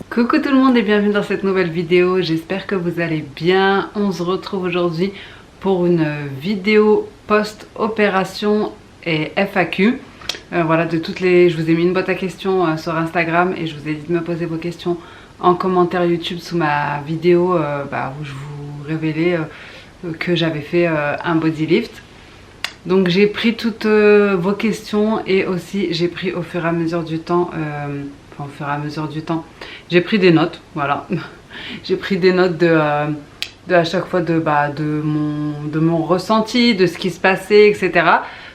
Coucou tout le monde et bienvenue dans cette nouvelle vidéo, j'espère que vous allez bien. On se retrouve aujourd'hui pour une vidéo post-opération et FAQ. Voilà, je vous ai mis une boîte à questions sur Instagram et je vous ai dit de me poser vos questions en commentaire YouTube sous ma vidéo où je vous révélais que j'avais fait un body lift. Donc j'ai pris toutes vos questions et aussi j'ai pris au fur et à mesure du temps, j'ai pris des notes, voilà. J'ai pris des notes à chaque fois de mon ressenti, de ce qui se passait, etc.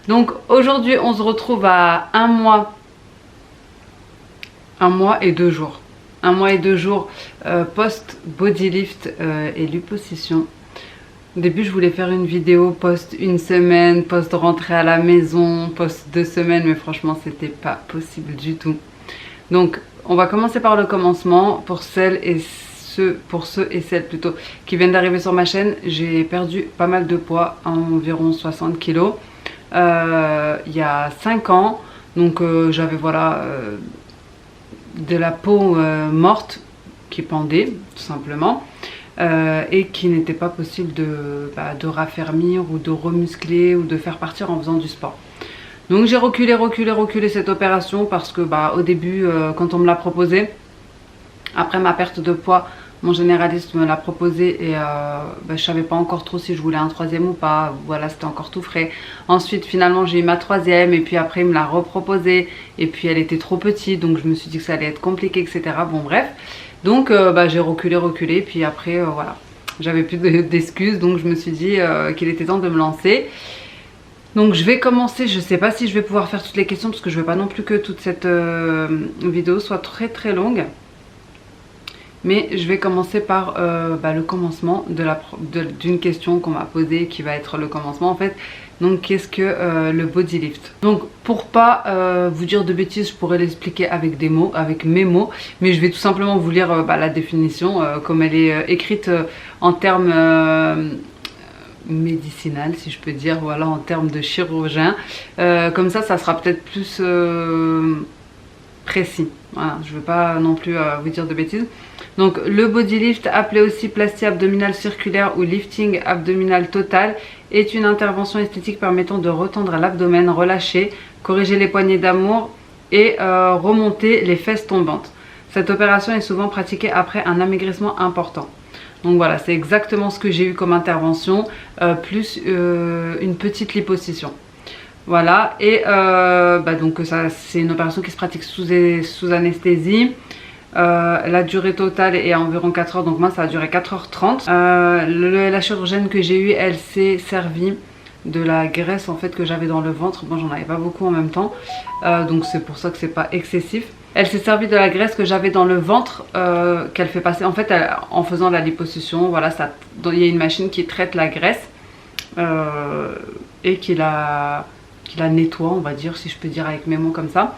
Donc aujourd'hui on se retrouve à un mois et 2 jours. Un mois et 2 jours post body lift et liposuction. Au début je voulais faire une vidéo post 1 semaine, post rentrée à la maison, post 2 semaines, mais franchement c'était pas possible du tout. Donc on va commencer par le commencement. Pour ceux et celles plutôt qui viennent d'arriver sur ma chaîne, j'ai perdu pas mal de poids, environ 60 kg il y a 5 ans. Donc j'avais voilà de la peau morte qui pendait tout simplement et qui n'était pas possible de raffermir ou de remuscler ou de faire partir en faisant du sport. Donc j'ai reculé cette opération parce que au début quand on me l'a proposé, après ma perte de poids, mon généraliste me l'a proposé et je savais pas encore trop si je voulais un 3e ou pas, voilà, c'était encore tout frais. Ensuite finalement j'ai eu ma 3e et puis après il me l'a reproposé et puis elle était trop petite, donc je me suis dit que ça allait être compliqué, etc. Bon bref, donc j'ai reculé puis après voilà, j'avais plus d'excuses, donc je me suis dit qu'il était temps de me lancer. Donc je vais commencer, je sais pas si je vais pouvoir faire toutes les questions parce que je veux pas non plus que toute cette vidéo soit très longue. Mais je vais commencer par le commencement d'une question qu'on m'a posée qui va être le commencement en fait. Donc qu'est-ce que le body lift? Donc pour pas vous dire de bêtises, je pourrais l'expliquer avec des mots, avec mes mots. Mais je vais tout simplement vous lire la définition comme elle est écrite en termes médicinal, si je peux dire, voilà, en termes de chirurgien. Comme ça sera peut-être plus précis. Voilà, je ne veux pas non plus vous dire de bêtises. Donc le body lift, appelé aussi plastie abdominale circulaire ou lifting abdominal total, est une intervention esthétique permettant de retendre l'abdomen, relâcher, corriger les poignées d'amour et remonter les fesses tombantes. Cette opération est souvent pratiquée après un amaigrissement important. Donc voilà, c'est exactement ce que j'ai eu comme intervention, plus une petite liposuction. Voilà, et donc ça c'est une opération qui se pratique sous anesthésie. La durée totale est à environ 4 heures, donc moi ça a duré 4h30. La chirurgienne que j'ai eue, elle s'est servie de la graisse en fait que j'avais dans le ventre. Bon, j'en avais pas beaucoup en même temps, donc c'est pour ça que c'est pas excessif. Elle s'est servie de la graisse que j'avais dans le ventre qu'elle fait passer en fait en faisant la liposuction. Voilà, il y a une machine qui traite la graisse et qui la nettoie, on va dire, si je peux dire avec mes mots comme ça.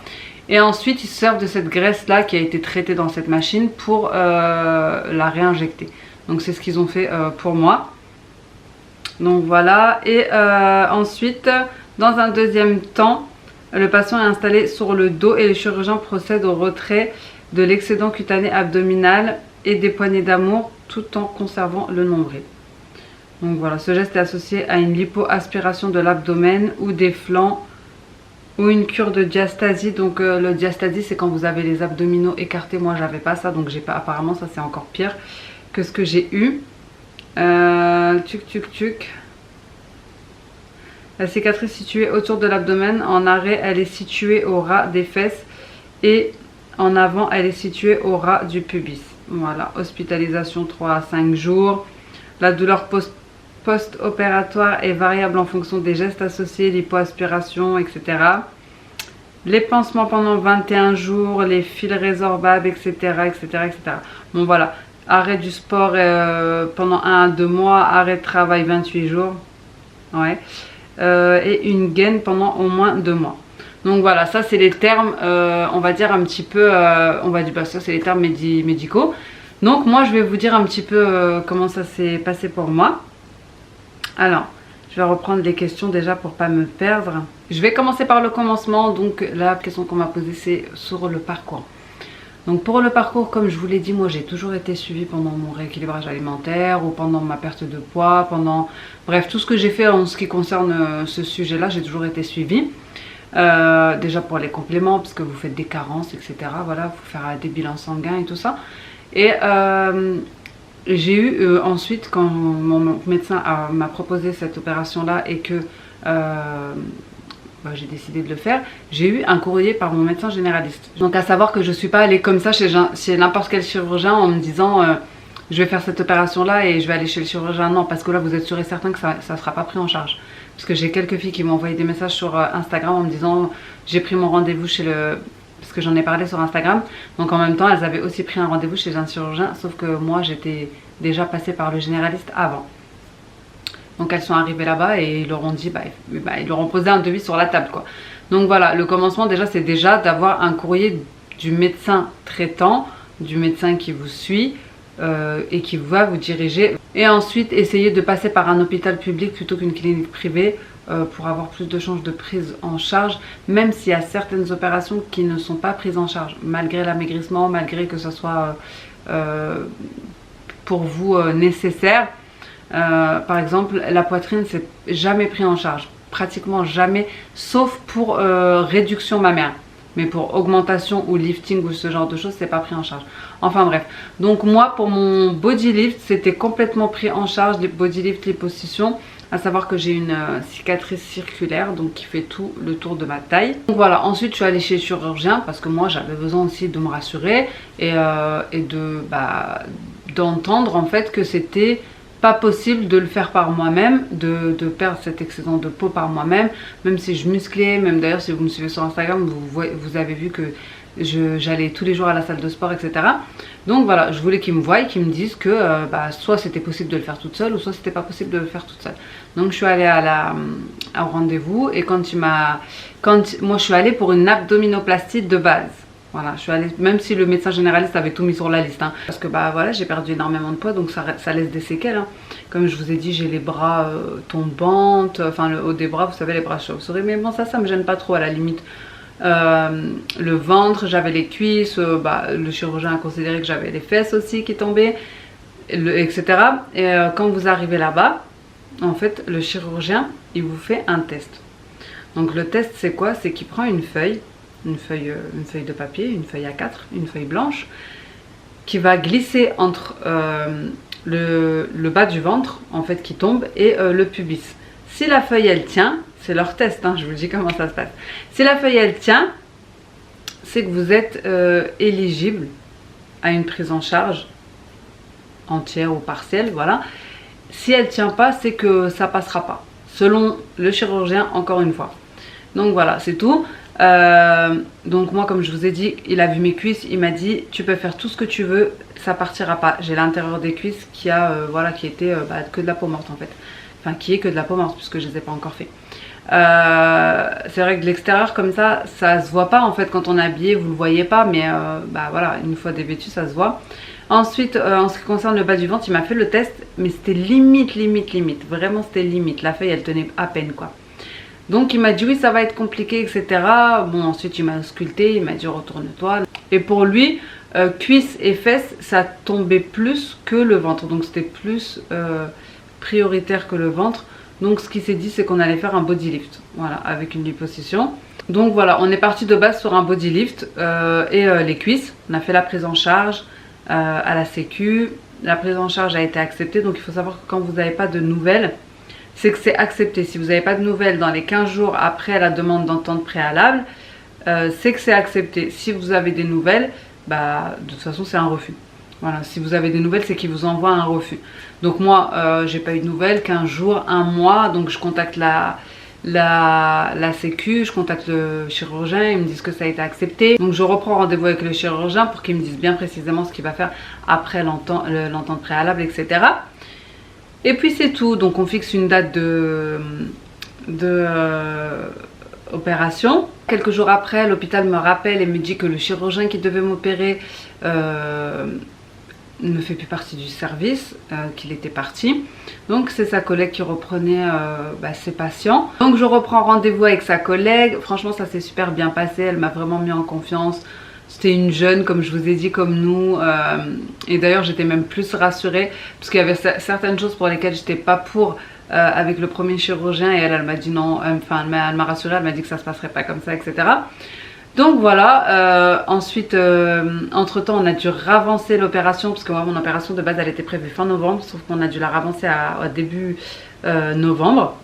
Et ensuite ils se servent de cette graisse là qui a été traitée dans cette machine pour la réinjecter. Donc c'est ce qu'ils ont fait pour moi. Donc voilà, et ensuite dans un deuxième temps, le patient est installé sur le dos et le chirurgien procède au retrait de l'excédent cutané abdominal et des poignées d'amour tout en conservant le nombril. Donc voilà, ce geste est associé à une lipoaspiration de l'abdomen ou des flancs ou une cure de diastasie. Donc le diastasie c'est quand vous avez les abdominaux écartés. Moi j'avais pas ça, donc j'ai pas, apparemment ça c'est encore pire que ce que j'ai eu. La cicatrice située autour de l'abdomen en arrêt, elle est située au ras des fesses et en avant, elle est située au ras du pubis. Voilà, hospitalisation 3 à 5 jours. La douleur post-opératoire est variable en fonction des gestes associés, l'hypoaspiration, etc. Les pansements pendant 21 jours, les fils résorbables, etc., etc., etc. Bon voilà, arrêt du sport pendant 1 à 2 mois, arrêt de travail 28 jours. Ouais. Et une gaine pendant au moins 2 mois. Donc voilà, ça c'est les termes, on va dire un petit peu, on va dire, bah, ça c'est les termes médicaux. Donc moi je vais vous dire un petit peu comment ça s'est passé pour moi. Alors, je vais reprendre les questions déjà pour pas me perdre. Je vais commencer par le commencement. Donc la question qu'on m'a posée c'est sur le parcours. Donc pour le parcours, comme je vous l'ai dit, moi j'ai toujours été suivie pendant mon rééquilibrage alimentaire ou pendant ma perte de poids, pendant... Bref, tout ce que j'ai fait en ce qui concerne ce sujet-là, j'ai toujours été suivie. Déjà pour les compléments, parce que vous faites des carences, etc. Voilà, il faut faire des bilans sanguins et tout ça. Et j'ai eu ensuite, quand mon médecin m'a proposé cette opération-là et que j'ai décidé de le faire, j'ai eu un courrier par mon médecin généraliste. Donc à savoir que je ne suis pas allée comme ça chez n'importe quel chirurgien en me disant je vais faire cette opération-là et je vais aller chez le chirurgien. Non, parce que là vous êtes sûr et certain que ça ne sera pas pris en charge. Parce que j'ai quelques filles qui m'ont envoyé des messages sur Instagram en me disant j'ai pris mon rendez-vous chez le... Parce que j'en ai parlé sur Instagram. Donc en même temps elles avaient aussi pris un rendez-vous chez un chirurgien. Sauf que moi j'étais déjà passée par le généraliste avant. Donc elles sont arrivées là-bas et ils leur ont dit, ils leur ont posé un devis sur la table quoi. Donc voilà, le commencement déjà c'est déjà d'avoir un courrier du médecin traitant, du médecin qui vous suit et qui va vous diriger. Et ensuite essayer de passer par un hôpital public plutôt qu'une clinique privée pour avoir plus de chances de prise en charge, même s'il y a certaines opérations qui ne sont pas prises en charge, malgré l'amaigrissement, malgré que ce soit pour vous nécessaire. Par exemple, la poitrine, c'est jamais pris en charge, pratiquement jamais, sauf pour réduction mammaire. Mais pour augmentation ou lifting ou ce genre de choses, c'est pas pris en charge. Enfin bref. Donc moi, pour mon body lift, c'était complètement pris en charge, les body lift, liposuction. À savoir que j'ai une cicatrice circulaire, donc qui fait tout le tour de ma taille. Donc voilà, ensuite je suis allée chez le chirurgien parce que moi j'avais besoin aussi de me rassurer et d'entendre en fait que c'était pas possible de le faire par moi-même, de perdre cet excédent de peau par moi-même, même si je musclais, même d'ailleurs si vous me suivez sur Instagram, vous avez vu que j'allais tous les jours à la salle de sport, etc. Donc voilà, je voulais qu'ils me voient, qu'ils me disent que soit c'était possible de le faire toute seule, ou soit c'était pas possible de le faire toute seule. Donc je suis allée au rendez-vous et moi je suis allée pour une abdominoplastie de base. Voilà, je suis allée, même si le médecin généraliste avait tout mis sur la liste, hein, parce que voilà, j'ai perdu énormément de poids, donc ça laisse des séquelles. Hein. Comme je vous ai dit, j'ai les bras tombantes, enfin le haut des bras, vous savez, les bras chauves-souris, mais bon, ça me gêne pas trop à la limite. Le ventre, j'avais les cuisses, le chirurgien a considéré que j'avais les fesses aussi qui tombaient, etc. Et quand vous arrivez là-bas, en fait, le chirurgien, il vous fait un test. Donc le test, c'est quoi? C'est qu'il prend une feuille de papier, une feuille A4, une feuille blanche, qui va glisser entre le bas du ventre, en fait, qui tombe, et le pubis. Si la feuille, elle tient, c'est leur test, hein, je vous dis comment ça se passe. Si la feuille, elle tient, c'est que vous êtes éligible à une prise en charge entière ou partielle, voilà. Si elle ne tient pas, c'est que ça passera pas, selon le chirurgien, encore une fois. Donc voilà, c'est tout. Donc moi, comme je vous ai dit, il a vu mes cuisses, il m'a dit tu peux faire tout ce que tu veux, ça partira pas. J'ai l'intérieur des cuisses qui a qui était que de la peau morte en fait, enfin qui est que de la peau morte puisque je les ai pas encore fait. C'est vrai que de l'extérieur comme ça se voit pas en fait quand on est habillé, vous le voyez pas, mais voilà, une fois dévêtu ça se voit. Ensuite, en ce qui concerne le bas du ventre, il m'a fait le test, mais c'était limite, vraiment c'était limite, la feuille elle tenait à peine quoi. Donc il m'a dit oui ça va être compliqué, etc. Bon, ensuite il m'a ausculté, il m'a dit retourne-toi. Et pour lui, cuisses et fesses ça tombait plus que le ventre, donc c'était plus prioritaire que le ventre. Donc ce qu'il s'est dit c'est qu'on allait faire un body lift, voilà, avec une liposuction. Donc voilà, on est parti de base sur un body lift et les cuisses. On a fait la prise en charge à la sécu. La prise en charge a été acceptée, donc il faut savoir que quand vous n'avez pas de nouvelles, c'est que c'est accepté. Si vous n'avez pas de nouvelles dans les 15 jours après la demande d'entente préalable, c'est que c'est accepté. Si vous avez des nouvelles, bah de toute façon c'est un refus. Voilà, si vous avez des nouvelles, c'est qu'ils vous envoient un refus. Donc moi, j'ai pas eu de nouvelles, 15 jours, 1 mois, donc je contacte la sécu, je contacte le chirurgien, ils me disent que ça a été accepté. Donc je reprends rendez-vous avec le chirurgien pour qu'il me dise bien précisément ce qu'il va faire après l'entente préalable, etc. Et puis c'est tout, donc on fixe une date de opération. Quelques jours après, l'hôpital me rappelle et me dit que le chirurgien qui devait m'opérer ne fait plus partie du service, qu'il était parti. Donc c'est sa collègue qui reprenait ses patients. Donc je reprends rendez-vous avec sa collègue. Franchement ça s'est super bien passé, elle m'a vraiment mis en confiance. C'était une jeune, comme je vous ai dit, comme nous. Et d'ailleurs j'étais même plus rassurée parce qu'il y avait certaines choses pour lesquelles j'étais pas pour avec le premier chirurgien. Et elle m'a dit non, enfin elle m'a rassurée, elle m'a dit que ça se passerait pas comme ça, etc. Donc voilà, ensuite, entre temps, on a dû ravancer l'opération parce que moi, mon opération de base, elle était prévue fin novembre, sauf qu'on a dû la ravancer à début novembre.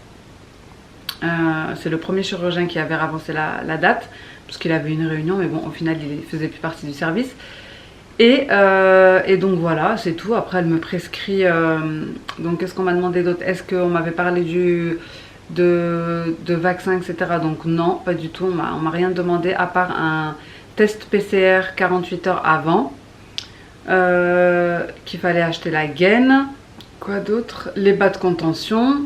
C'est le premier chirurgien qui avait ravancé la date, parce qu'il avait une réunion, mais bon, au final, il faisait plus partie du service. Et donc voilà, c'est tout. Après, elle me prescrit. Donc, qu'est-ce qu'on m'a demandé d'autre? Est-ce qu'on m'avait parlé de vaccins, etc. Donc non, pas du tout, on m'a rien demandé à part un test PCR 48 heures avant, qu'il fallait acheter la gaine. Quoi d'autre? Les bas de contention.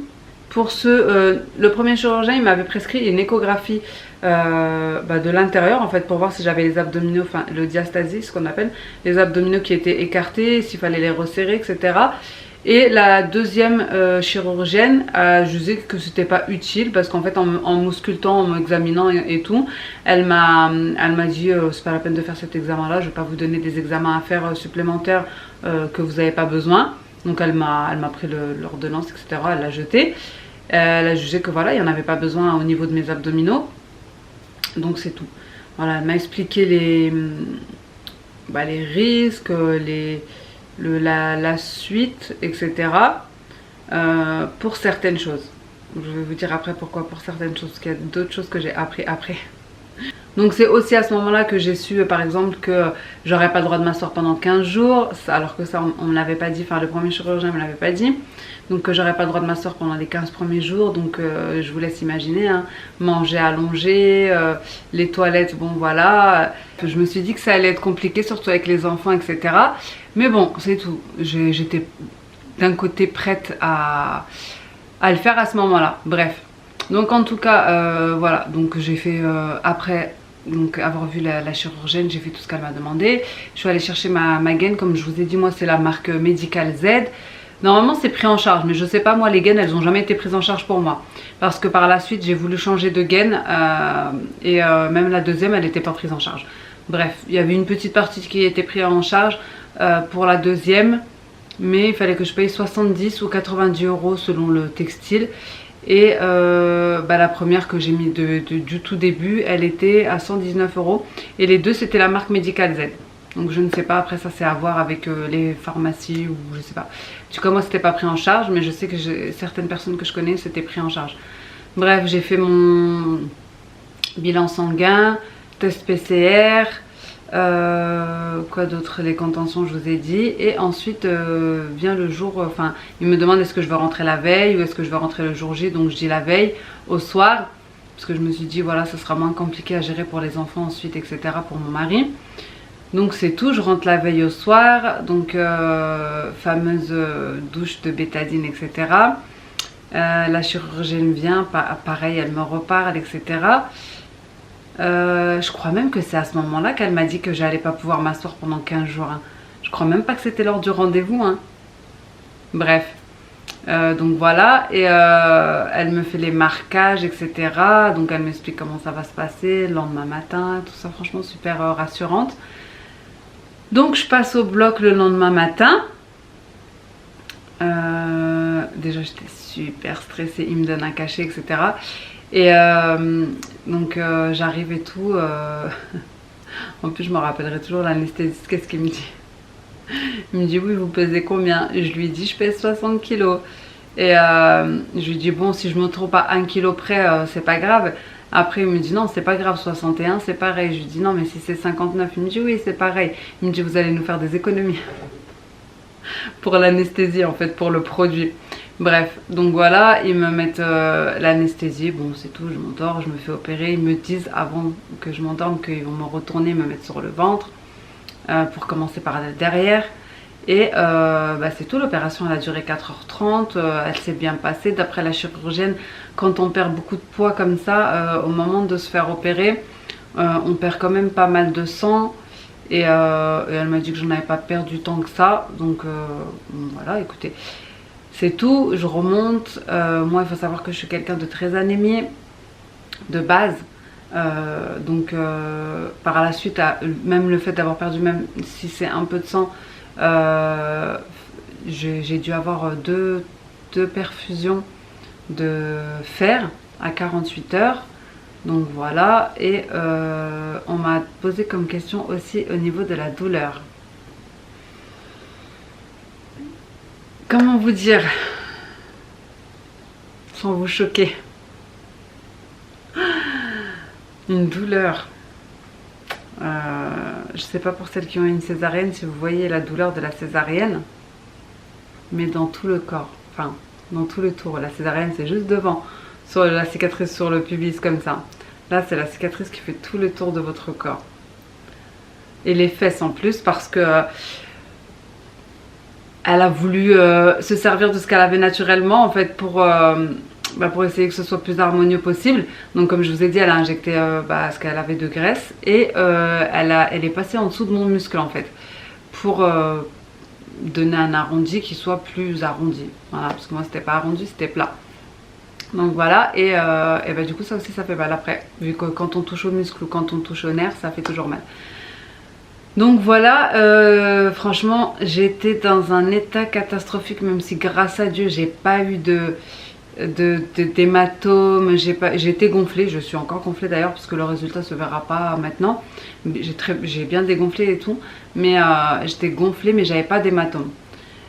Pour ceux, le premier chirurgien il m'avait prescrit une échographie de l'intérieur en fait pour voir si j'avais les abdominaux, enfin le diastasie, ce qu'on appelle, les abdominaux qui étaient écartés, s'il fallait les resserrer, etc. Et la deuxième chirurgienne a jugé que c'était pas utile parce qu'en fait en m'auscultant, en m'examinant et tout, elle m'a dit c'est pas la peine de faire cet examen là, je vais pas vous donner des examens à faire supplémentaires que vous n'avez pas besoin. Donc elle m'a pris l'ordonnance, etc. Elle l'a jetée. Elle a jugé que voilà, il n'y en avait pas besoin au niveau de mes abdominaux. Donc c'est tout. Voilà, elle m'a expliqué les risques, la suite, etc. Pour certaines choses. Je vais vous dire après pourquoi pour certaines choses, parce qu'il y a d'autres choses que j'ai appris après. Donc c'est aussi à ce moment-là que j'ai su par exemple que j'aurais pas le droit de m'asseoir pendant 15 jours, alors que ça on me l'avait pas dit, enfin le premier chirurgien me l'avait pas dit. Donc que j'aurais pas le droit de m'asseoir pendant les 15 premiers jours, donc je vous laisse imaginer, hein, manger allongé, les toilettes, bon voilà. Je me suis dit que ça allait être compliqué, surtout avec les enfants, etc. Mais bon, c'est tout, j'étais d'un côté prête à le faire à ce moment-là, bref. Donc en tout cas, voilà, donc j'ai fait après... Donc avoir vu la chirurgienne, j'ai fait tout ce qu'elle m'a demandé. Je suis allée chercher ma gaine, comme je vous ai dit, moi c'est la marque Medical Z. Normalement c'est pris en charge, mais je sais pas, moi les gaines elles ont jamais été prises en charge pour moi. Parce que par la suite j'ai voulu changer de gaine et même la deuxième elle n'était pas prise en charge. Bref, il y avait une petite partie qui était prise en charge pour la deuxième. Mais il fallait que je paye 70 ou 90 € selon le textile. Et la première que j'ai mis du tout début, elle était à 119 €. Et les deux, c'était la marque Medical Z. Donc je ne sais pas, après ça c'est à voir avec les pharmacies ou je sais pas. En tout cas moi c'était pas pris en charge, mais je sais que certaines personnes que je connais c'était pris en charge. Bref, j'ai fait mon bilan sanguin, test PCR, quoi d'autre, les contentions je vous ai dit. Et ensuite vient le jour, enfin il me demande est-ce que je veux rentrer la veille ou est-ce que je veux rentrer le jour J. Donc je dis la veille au soir parce que je me suis dit voilà ça sera moins compliqué à gérer pour les enfants ensuite, etc. pour mon mari. Donc c'est tout, je rentre la veille au soir, donc fameuse douche de bétadine, etc. La chirurgienne vient, pareil elle me reparle, etc. Je crois même que c'est à ce moment là qu'elle m'a dit que j'allais pas pouvoir m'asseoir pendant 15 jours, hein. Je crois même pas que c'était lors du rendez-vous, hein. Bref, donc voilà, et elle me fait les marquages, etc. Donc elle m'explique comment ça va se passer le lendemain matin, tout ça, franchement super rassurante. Donc je passe au bloc le lendemain matin. Déjà j'étais super stressée, il me donne un cachet, etc. Et donc j'arrive et tout. En plus je me rappellerai toujours l'anesthésiste, qu'est-ce qu'il me dit? Il me dit oui vous pesez combien? Je lui dis je pèse 60 kg. Et je lui dis bon si je me trompe à 1 kg près c'est pas grave. Après il me dit non c'est pas grave, 61 c'est pareil. Je lui dis non mais si c'est 59, il me dit oui c'est pareil. Il me dit vous allez nous faire des économies pour l'anesthésie en fait, pour le produit. Bref, donc voilà, ils me mettent l'anesthésie, bon c'est tout, je m'endors, je me fais opérer. Ils me disent avant que je m'endorme qu'ils vont me retourner, me mettre sur le ventre pour commencer par derrière. Et bah, c'est tout, l'opération elle a duré 4h30, elle s'est bien passée. D'après la chirurgienne, quand on perd beaucoup de poids comme ça, au moment de se faire opérer, on perd quand même pas mal de sang. Et elle m'a dit que j'en avais pas perdu tant que ça. Donc voilà, écoutez, c'est tout, je remonte. Moi il faut savoir que je suis quelqu'un de très anémié de base. Donc par la suite, même le fait d'avoir perdu, même si c'est un peu de sang, j'ai dû avoir deux perfusions de fer à 48 heures. Donc voilà, et on m'a posé comme question aussi au niveau de la douleur. Comment vous dire sans vous choquer? Une douleur. Je sais pas pour celles qui ont une césarienne si vous voyez la douleur de la césarienne, mais dans tout le corps, enfin dans tout le tour. La césarienne c'est juste devant, sur la cicatrice sur le pubis comme ça. Là c'est la cicatrice qui fait tout le tour de votre corps. Et les fesses en plus parce que elle a voulu se servir de ce qu'elle avait naturellement en fait pour essayer que ce soit plus harmonieux possible. Donc comme je vous ai dit, elle a injecté ce qu'elle avait de graisse et elle est passée en dessous de mon muscle en fait pour donner un arrondi qui soit plus arrondi. Voilà, parce que moi c'était pas arrondi, c'était plat. Donc voilà, et bah, du coup ça aussi ça fait mal après, vu que quand on touche au muscle ou quand on touche au nerf, ça fait toujours mal. Donc voilà, franchement j'étais dans un état catastrophique, même si grâce à Dieu j'ai pas eu d'hématome, j'ai été gonflée, je suis encore gonflée d'ailleurs parce que le résultat se verra pas maintenant. J'ai bien dégonflé et tout, mais j'étais gonflée mais j'avais pas d'hématome.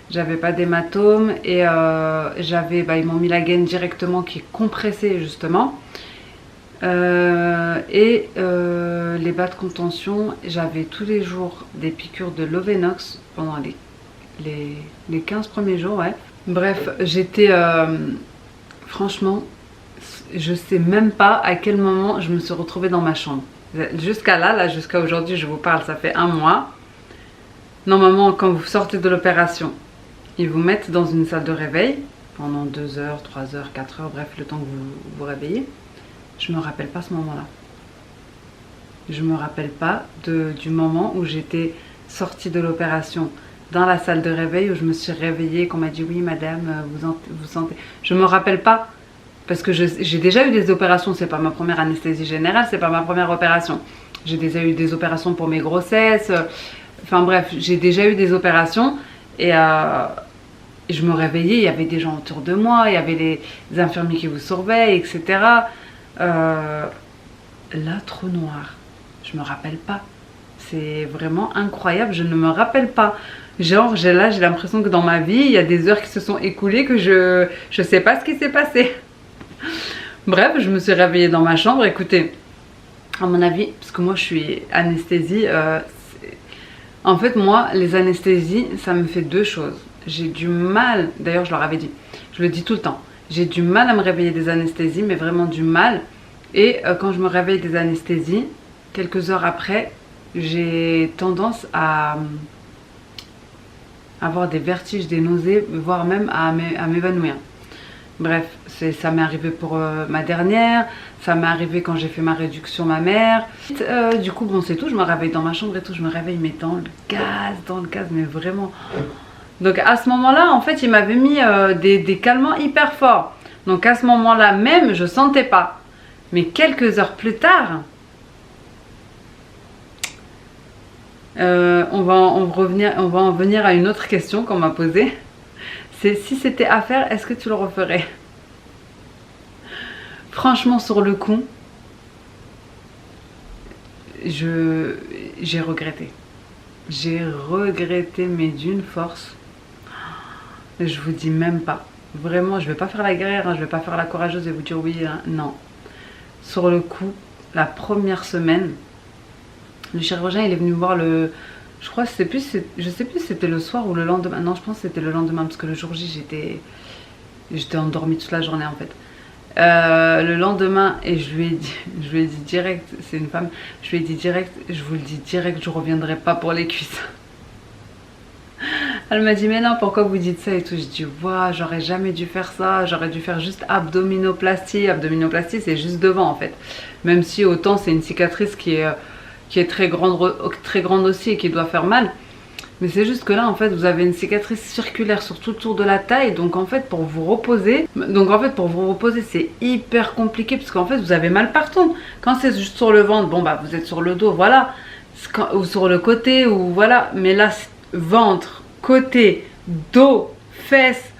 J'avais pas d'hématome et ils m'ont mis la gaine directement qui est compressée justement. Les bas de contention, j'avais tous les jours des piqûres de Lovenox pendant les 15 premiers jours, ouais. Bref, j'étais franchement, je sais même pas à quel moment je me suis retrouvée dans ma chambre. Jusqu'à là, jusqu'à aujourd'hui, je vous parle, ça fait un mois. Normalement, quand vous sortez de l'opération, ils vous mettent dans une salle de réveil pendant 2 heures, 3 heures, 4 heures, bref, le temps que vous vous réveillez. Je me rappelle pas ce moment-là. Je me rappelle pas du moment où j'étais sortie de l'opération dans la salle de réveil, où je me suis réveillée, qu'on m'a dit oui madame, vous sentez... Je me rappelle pas, parce que j'ai déjà eu des opérations, c'est pas ma première anesthésie générale, c'est pas ma première opération. J'ai déjà eu des opérations pour mes grossesses, enfin bref, j'ai déjà eu des opérations et je me réveillais, il y avait des gens autour de moi, il y avait les infirmiers qui vous surveillent, etc. Là, trop noir, je me rappelle pas. C'est vraiment incroyable, je ne me rappelle pas. Genre, j'ai l'impression que dans ma vie, il y a des heures qui se sont écoulées que je sais pas ce qui s'est passé. Bref, je me suis réveillée dans ma chambre. Écoutez, à mon avis, parce que moi je suis anesthésie, en fait moi les anesthésies ça me fait deux choses. J'ai du mal, d'ailleurs je leur avais dit, je le dis tout le temps, j'ai du mal à me réveiller des anesthésies, mais vraiment du mal. Et quand je me réveille des anesthésies, quelques heures après, j'ai tendance à avoir des vertiges, des nausées, voire même à m'évanouir. Bref, ça m'est arrivé pour ma dernière, ça m'est arrivé quand j'ai fait ma réduction mammaire. Du coup, bon, c'est tout, je me réveille dans ma chambre et tout, je me réveille, mais dans le gaz, mais vraiment. Donc à ce moment-là, en fait, il m'avait mis des calmants hyper forts. Donc à ce moment-là même, je sentais pas. Mais quelques heures plus tard, on va en venir à une autre question qu'on m'a posée. C'est si c'était à faire, est-ce que tu le referais? Franchement, sur le coup, j'ai regretté. J'ai regretté, mais d'une force. Je vous dis même pas. Vraiment, je vais pas faire la guerrière, hein, je vais pas faire la courageuse et vous dire oui, hein, non. sur le coup, la première semaine, le chirurgien il est venu me voir je crois, je sais plus si c'était le soir ou le lendemain. Non, je pense que c'était le lendemain parce que le jour J j'étais endormie toute la journée en fait. Le lendemain, et je lui ai dit direct, c'est une femme, je lui ai dit direct, je vous le dis direct, je reviendrai pas pour les cuisses. Elle m'a dit mais non, pourquoi vous dites ça et tout. Je dis waouh, j'aurais jamais dû faire ça, j'aurais dû faire juste abdominoplastie. Abdominoplastie c'est juste devant en fait, même si autant c'est une cicatrice qui est très grande aussi et qui doit faire mal. Mais c'est juste que là en fait vous avez une cicatrice circulaire sur tout le tour de la taille. Donc en fait pour vous reposer c'est hyper compliqué. Parce qu'en fait vous avez mal partout. Quand c'est juste sur le ventre, bon bah vous êtes sur le dos, voilà. Ou sur le côté, ou voilà. Mais là ventre, côté, dos, fesses.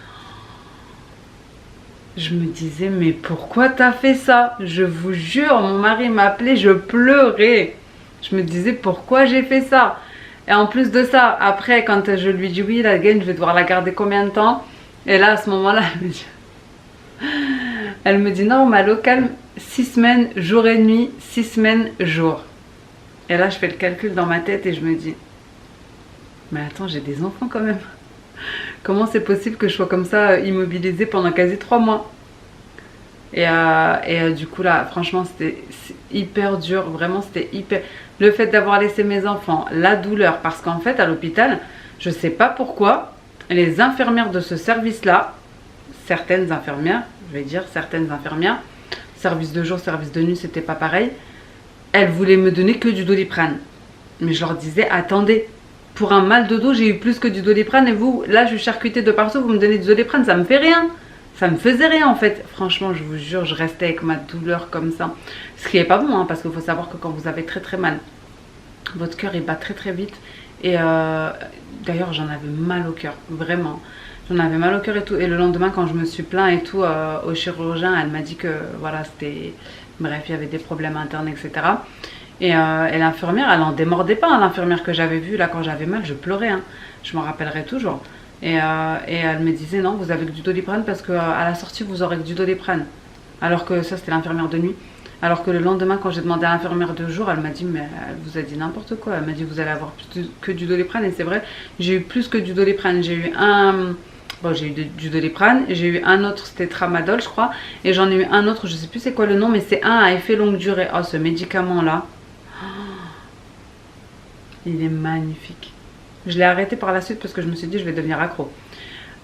Je me disais mais pourquoi t'as fait ça? Je vous jure, mon mari m'appelait, je pleurais. Je me disais pourquoi j'ai fait ça? Et en plus de ça, après quand je lui dis oui la gaine je vais devoir la garder combien de temps? Et là à ce moment là elle me dit non mal au calme, 6 semaines jour et nuit, 6 semaines jour. Et là je fais le calcul dans ma tête et je me dis mais attends, j'ai des enfants quand même. Comment c'est possible que je sois comme ça immobilisée pendant quasi 3 mois? Et du coup là franchement c'était hyper dur, vraiment c'était hyper... Le fait d'avoir laissé mes enfants, la douleur, parce qu'en fait à l'hôpital, je sais pas pourquoi, les infirmières de ce service là, certaines infirmières, service de jour, service de nuit c'était pas pareil, elles voulaient me donner que du Doliprane. Mais je leur disais attendez, pour un mal de dos j'ai eu plus que du Doliprane et vous là je suis charcutée de partout, vous me donnez du Doliprane, ça me fait rien. Ça me faisait rien en fait. Franchement, je vous jure, je restais avec ma douleur comme ça. Ce qui n'est pas bon, hein, parce qu'il faut savoir que quand vous avez très très mal, votre cœur il bat très très vite. Et d'ailleurs, j'en avais mal au cœur, vraiment. J'en avais mal au cœur et tout. Et le lendemain, quand je me suis plaint et tout au chirurgien, elle m'a dit que voilà, c'était... Bref, il y avait des problèmes internes, etc. Et l'infirmière, elle n'en démordait pas. Hein, l'infirmière que j'avais vue là quand j'avais mal, je pleurais. Hein. Je m'en rappellerai toujours. Et elle me disait non, vous avez que du Doliprane parce qu'à la sortie vous aurez que du Doliprane. Alors que ça c'était l'infirmière de nuit. Alors que le lendemain quand j'ai demandé à l'infirmière de jour, elle m'a dit mais elle vous a dit n'importe quoi. Elle m'a dit vous allez avoir plus que du Doliprane. Et c'est vrai, j'ai eu plus que du Doliprane. J'ai eu j'ai eu du Doliprane, j'ai eu un autre, c'était Tramadol je crois. Et j'en ai eu un autre, je sais plus c'est quoi le nom, mais c'est un à effet longue durée. Oh ce médicament là, il est magnifique. Je l'ai arrêté par la suite parce que je me suis dit je vais devenir accro.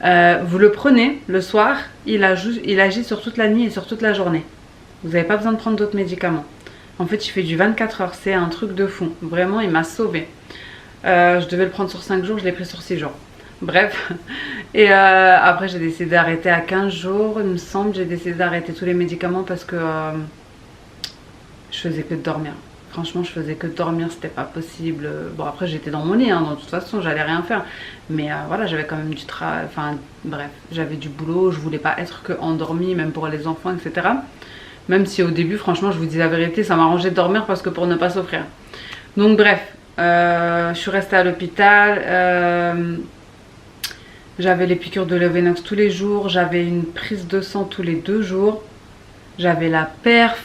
Vous le prenez le soir, il agit sur toute la nuit et sur toute la journée. Vous n'avez pas besoin de prendre d'autres médicaments. En fait, il fait du 24 heures, c'est un truc de fou. Vraiment, il m'a sauvée. Je devais le prendre sur 5 jours, je l'ai pris sur 6 jours. Bref. Et après, j'ai décidé d'arrêter à 15 jours, il me semble. J'ai décidé d'arrêter tous les médicaments parce que je faisais que de dormir. Franchement, je faisais que dormir, c'était pas possible. Bon, après, j'étais dans mon lit, hein, de toute façon, j'allais rien faire. Mais voilà, j'avais quand même du travail. Enfin, bref, j'avais du boulot, je voulais pas être que endormie, même pour les enfants, etc. Même si au début, franchement, je vous dis la vérité, ça m'arrangeait de dormir parce que pour ne pas souffrir. Donc, bref, je suis restée à l'hôpital. J'avais les piqûres de Levenox tous les jours. J'avais une prise de sang tous les 2 jours. J'avais la perf.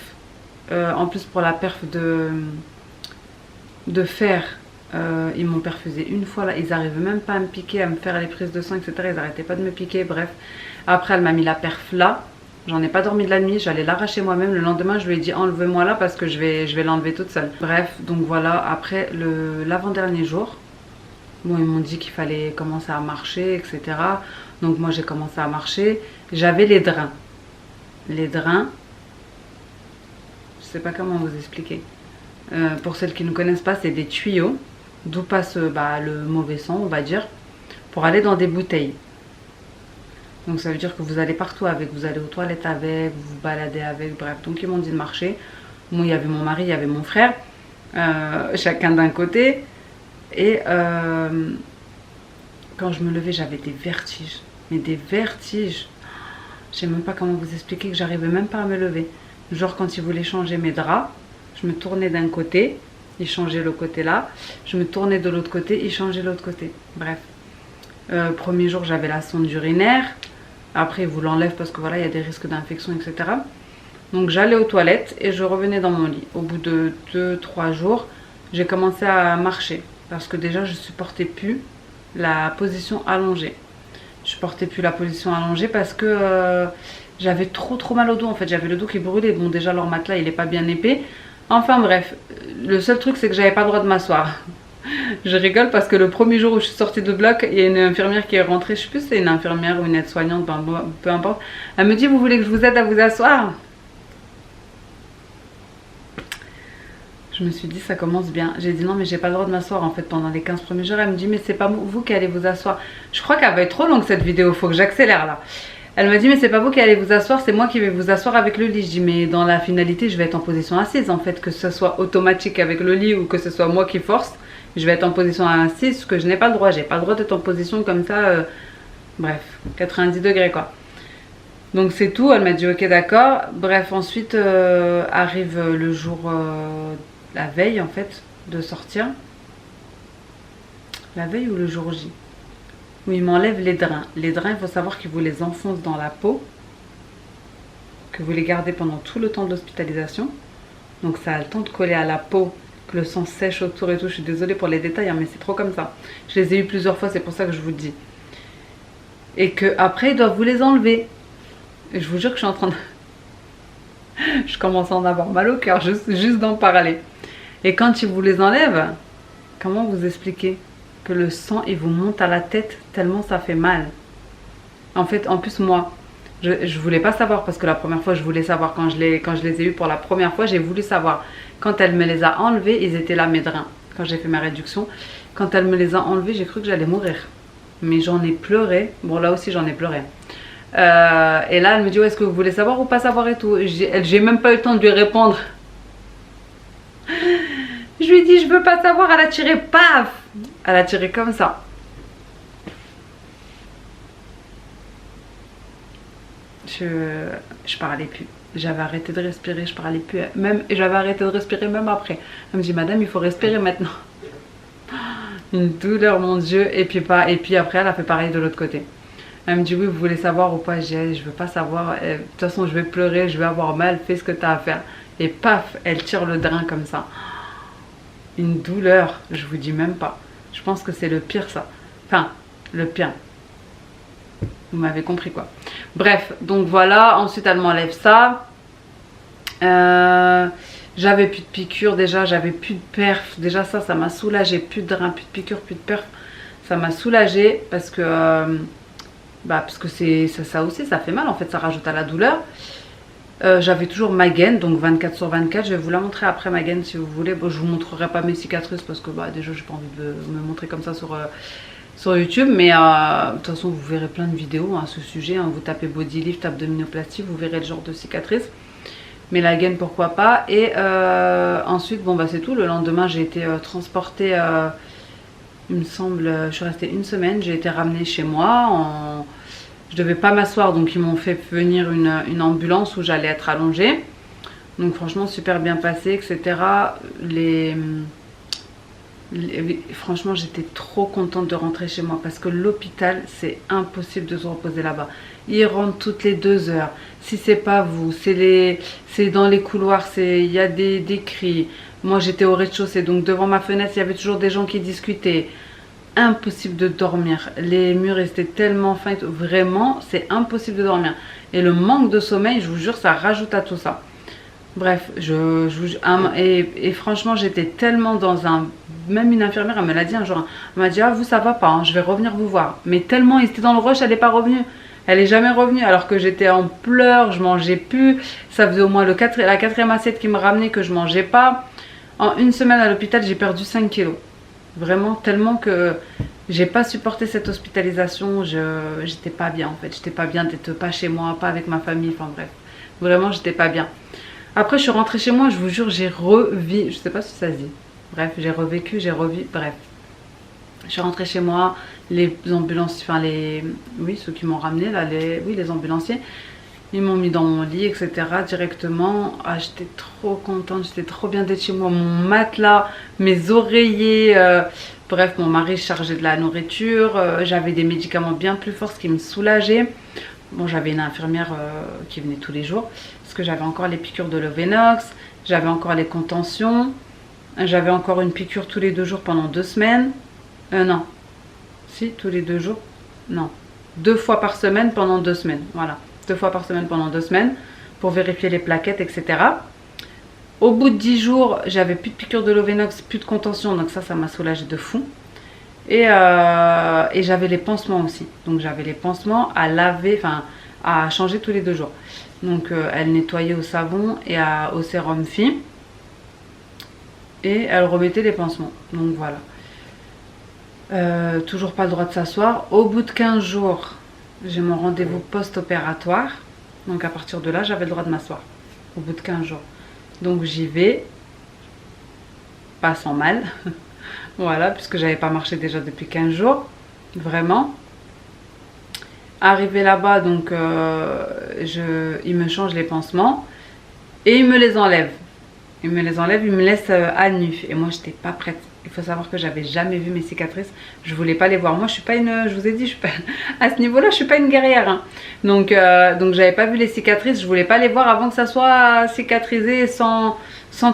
En plus pour la perf de fer, ils m'ont perfusé une fois là, ils n'arrivaient même pas à me piquer, à me faire les prises de sang, etc. Ils n'arrêtaient pas de me piquer, bref. Après elle m'a mis la perf là, j'en ai pas dormi de la nuit, j'allais l'arracher moi-même. Le lendemain je lui ai dit enlevez-moi là parce que je vais l'enlever toute seule. Bref, donc voilà, après l'avant-dernier jour, bon ils m'ont dit qu'il fallait commencer à marcher, etc. Donc moi j'ai commencé à marcher, j'avais les drains. Les drains, je sais pas comment vous expliquer. Pour celles qui ne connaissent pas, c'est des tuyaux d'où passe le mauvais sang, on va dire, pour aller dans des bouteilles. Donc ça veut dire que vous allez partout avec, vous allez aux toilettes avec, vous vous baladez avec, bref. Donc ils m'ont dit de marcher. Moi il y avait mon mari, il y avait mon frère, chacun d'un côté. Et quand je me levais, j'avais des vertiges. Mais des vertiges. Je sais même pas comment vous expliquer que j'arrivais même pas à me lever. Genre quand ils voulaient changer mes draps, je me tournais d'un côté, ils changeaient le côté là. Je me tournais de l'autre côté, ils changeaient l'autre côté. Bref. Premier jour, j'avais la sonde urinaire. Après, ils vous l'enlèvent parce que voilà, il y a des risques d'infection, etc. Donc j'allais aux toilettes et je revenais dans mon lit. Au bout de 2-3 jours, j'ai commencé à marcher. Parce que déjà, je supportais plus la position allongée. Je supportais plus la position allongée parce que j'avais trop mal au dos en fait. J'avais le dos qui brûlait. Bon, déjà, leur matelas, il est pas bien épais. Enfin bref, le seul truc, c'est que j'avais pas le droit de m'asseoir. Je rigole parce que le premier jour où je suis sortie de bloc, il y a une infirmière qui est rentrée. Je sais plus si c'est une infirmière ou une aide-soignante, ben, peu importe. Elle me dit, vous voulez que je vous aide à vous asseoir? Je me suis dit, ça commence bien. J'ai dit non, mais j'ai pas le droit de m'asseoir en fait pendant les 15 premiers jours. Elle me dit, mais c'est pas vous qui allez vous asseoir. Je crois qu'elle va être trop longue cette vidéo, faut que j'accélère là. Elle m'a dit, mais c'est pas vous qui allez vous asseoir, c'est moi qui vais vous asseoir avec le lit. Je dis, mais dans la finalité, je vais être en position assise en fait, que ce soit automatique avec le lit ou que ce soit moi qui force. Je vais être en position assise, ce que je n'ai pas le droit. J'ai pas le droit d'être en position comme ça, bref, 90 degrés quoi. Donc c'est tout, elle m'a dit ok d'accord. Bref, ensuite arrive le jour, la veille en fait, de sortir. La veille ou le jour J? Où ils m'enlèvent les drains. Les drains, il faut savoir qu'ils vous les enfoncent dans la peau. Que vous les gardez pendant tout le temps de l'hospitalisation. Donc ça a le temps de coller à la peau, que le sang sèche autour et tout. Je suis désolée pour les détails, hein, mais c'est trop comme ça. Je les ai eu plusieurs fois, c'est pour ça que je vous le dis. Et qu'après, ils doivent vous les enlever. Et je vous jure que je suis en train de... je commence à en avoir mal au cœur, juste d'en parler. Et quand ils vous les enlèvent, comment vous expliquer que le sang, il vous monte à la tête tellement ça fait mal. En fait, en plus, moi, je voulais pas savoir parce que la première fois, je voulais savoir. Quand je les ai eus pour la première fois, j'ai voulu savoir. Quand elle me les a enlevés, ils étaient là, mes drains. Quand j'ai fait ma réduction, quand elle me les a enlevés, j'ai cru que j'allais mourir. Mais j'en ai pleuré. Bon, là aussi, j'en ai pleuré. Et là, elle me dit, ouais, est-ce que vous voulez savoir ou pas savoir et tout. J'ai même pas eu le temps de lui répondre. Je lui ai dit, je veux pas savoir. Elle a tiré, paf. Elle a tiré comme ça. Je parlais plus. J'avais arrêté de respirer, je parlais plus. Même, j'avais arrêté de respirer même après. Elle me dit, madame, il faut respirer maintenant. Une douleur, mon Dieu. Et puis après, elle a fait pareil de l'autre côté. Elle me dit, oui, vous voulez savoir ou pas? J'ai dit, je veux pas savoir. De toute façon, je vais pleurer, je vais avoir mal. Fais ce que tu as à faire. Et paf, elle tire le drain comme ça. Une douleur, je vous dis même pas. Je pense que c'est le pire, ça. Enfin, le pire. Vous m'avez compris quoi. Bref, donc voilà. Ensuite, elle m'enlève ça. J'avais plus de piqûres déjà, j'avais plus de perf. Déjà ça m'a soulagé. Plus de drain, plus de piqûres, plus de perf. Ça m'a soulagé parce que c'est ça aussi, ça fait mal en fait, ça rajoute à la douleur. J'avais toujours ma gaine, donc 24/24. Je vais vous la montrer après ma gaine si vous voulez. Bon, je vous montrerai pas mes cicatrices parce que déjà j'ai pas envie de me montrer comme ça sur YouTube. Mais de toute façon vous verrez plein de vidéos à ce sujet. Hein. Vous tapez body lift, abdominoplastie, vous verrez le genre de cicatrices. Mais la gaine pourquoi pas. Et ensuite bon c'est tout. Le lendemain j'ai été transportée, il me semble, je suis restée une semaine. J'ai été ramenée chez moi. Je devais pas m'asseoir, donc ils m'ont fait venir une ambulance où j'allais être allongée. Donc franchement super bien passé, etc. Franchement j'étais trop contente de rentrer chez moi parce que l'hôpital c'est impossible de se reposer là-bas. Ils rentrent toutes les 2 heures. Si c'est pas vous, c'est dans les couloirs, il y a des cris. Moi j'étais au rez-de-chaussée, donc devant ma fenêtre il y avait toujours des gens qui discutaient. Impossible de dormir. Les murs étaient tellement fins. Vraiment, c'est impossible de dormir. Et le manque de sommeil, je vous jure, ça rajoute à tout ça. Bref, et franchement, j'étais tellement dans un... Même une infirmière, elle me l'a dit un jour. Elle m'a dit, ah, vous, ça va pas, hein, je vais revenir vous voir. Mais tellement, il était dans le rush, elle n'est pas revenue. Elle n'est jamais revenue, alors que j'étais en pleurs, je mangeais plus. Ça faisait au moins la 4e assiette qui me ramenait que je mangeais pas. En une semaine à l'hôpital, j'ai perdu 5 kilos. Vraiment tellement que j'ai pas supporté cette hospitalisation. J'étais pas bien en fait. J'étais pas bien d'être pas chez moi, pas avec ma famille. Enfin bref, vraiment j'étais pas bien. Après je suis rentrée chez moi, je vous jure, j'ai revécu. Je sais pas si ça se dit. Bref, j'ai revécu, j'ai revu. Bref, je suis rentrée chez moi. Les ambulanciers, enfin oui, ceux qui m'ont ramené là, les ambulanciers. Ils m'ont mis dans mon lit, etc. directement. Ah, j'étais trop contente, j'étais trop bien d'être chez moi. Mon matelas, mes oreillers, bref, mon mari chargeait de la nourriture. J'avais des médicaments bien plus forts, ce qui me soulageait. Bon, j'avais une infirmière qui venait tous les jours, parce que j'avais encore les piqûres de Lovenox, j'avais encore les contentions, j'avais encore une piqûre tous les 2 jours pendant 2 semaines. Non, si, tous les 2 jours, non, 2 fois par semaine pendant 2 semaines, voilà, 2 fois par semaine pendant 2 semaines, pour vérifier les plaquettes, etc. Au bout de 10 jours, j'avais plus de piqûre de Lovenox, plus de contention, donc ça m'a soulagé de fou. Et j'avais les pansements aussi. Donc j'avais les pansements à laver, enfin à changer tous les 2 jours. Donc elle nettoyait au savon et au sérum fin. Et elle remettait les pansements. Donc voilà. Toujours pas le droit de s'asseoir. Au bout de 15 jours, j'ai mon rendez-vous post-opératoire. Donc à partir de là, j'avais le droit de m'asseoir. Au bout de 15 jours. Donc j'y vais. Pas sans mal. Voilà, puisque j'avais pas marché déjà depuis 15 jours. Vraiment. Arrivé là-bas, donc il me change les pansements. Et il me les enlève. Il me les enlève, il me laisse à nu. Et moi, j'étais pas prête. Il faut savoir que j'avais jamais vu mes cicatrices. Je voulais pas les voir. Moi, je suis pas une... Je vous ai dit, je suis pas, à ce niveau-là, je suis pas une guerrière. Hein. Donc j'avais pas vu les cicatrices. Je voulais pas les voir avant que ça soit cicatrisé sans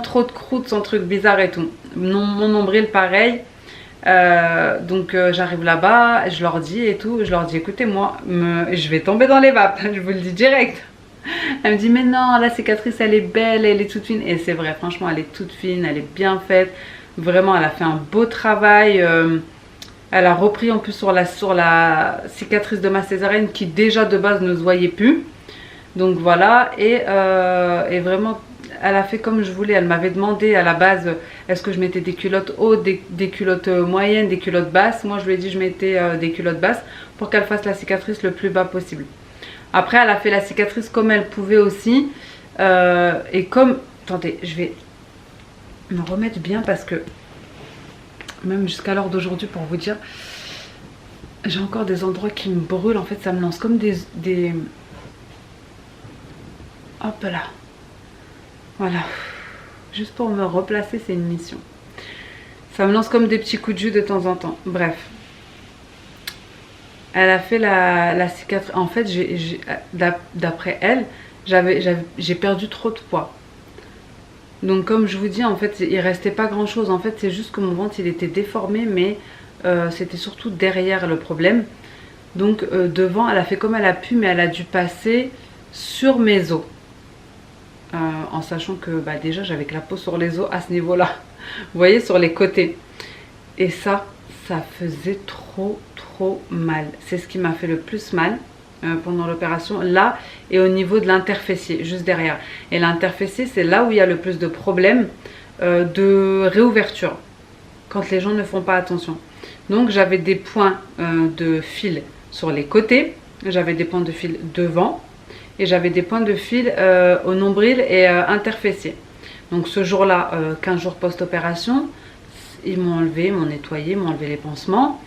trop de croûtes, sans trucs bizarres et tout. Mon nombril, pareil. J'arrive là-bas, je leur dis et tout. Je leur dis, écoutez, moi, je vais tomber dans les vapes. Je vous le dis direct. Elle me dit, mais non, la cicatrice, elle est belle, elle est toute fine. Et c'est vrai, franchement, elle est toute fine, elle est bien faite. Vraiment, elle a fait un beau travail. Elle a repris en plus sur la cicatrice de ma césarienne qui déjà de base ne se voyait plus. Donc voilà, et vraiment, elle a fait comme je voulais. Elle m'avait demandé à la base, est-ce que je mettais des culottes hautes, des culottes moyennes, des culottes basses. Moi, je lui ai dit, je mettais des culottes basses pour qu'elle fasse la cicatrice le plus bas possible. Après, elle a fait la cicatrice comme elle pouvait aussi. Et comme... Attendez, je vais me remettre bien parce que même jusqu'à l'heure d'aujourd'hui, pour vous dire, j'ai encore des endroits qui me brûlent. En fait, ça me lance comme des... Hop là. Voilà. Juste pour me replacer, c'est une mission. Ça me lance comme des petits coups de jus de temps en temps. Bref. Elle a fait la cicatrice. En fait, d'après elle, j'ai perdu trop de poids. Donc comme je vous dis, en fait, il restait pas grand chose. En fait, c'est juste que mon ventre, il était déformé, mais c'était surtout derrière le problème. Donc devant, elle a fait comme elle a pu, mais elle a dû passer sur mes os. En sachant que déjà, j'avais que la peau sur les os à ce niveau-là. Vous voyez, sur les côtés. Et ça faisait trop mal. C'est ce qui m'a fait le plus mal pendant l'opération, là, et au niveau de l'interfessier, juste derrière. Et l'interfessier, c'est là où il y a le plus de problèmes de réouverture, quand les gens ne font pas attention. Donc j'avais des points de fil sur les côtés, j'avais des points de fil devant, et j'avais des points de fil au nombril et interfessier. Donc ce jour-là, 15 jours post-opération, ils m'ont enlevé, m'ont nettoyé, m'ont enlevé les pansements.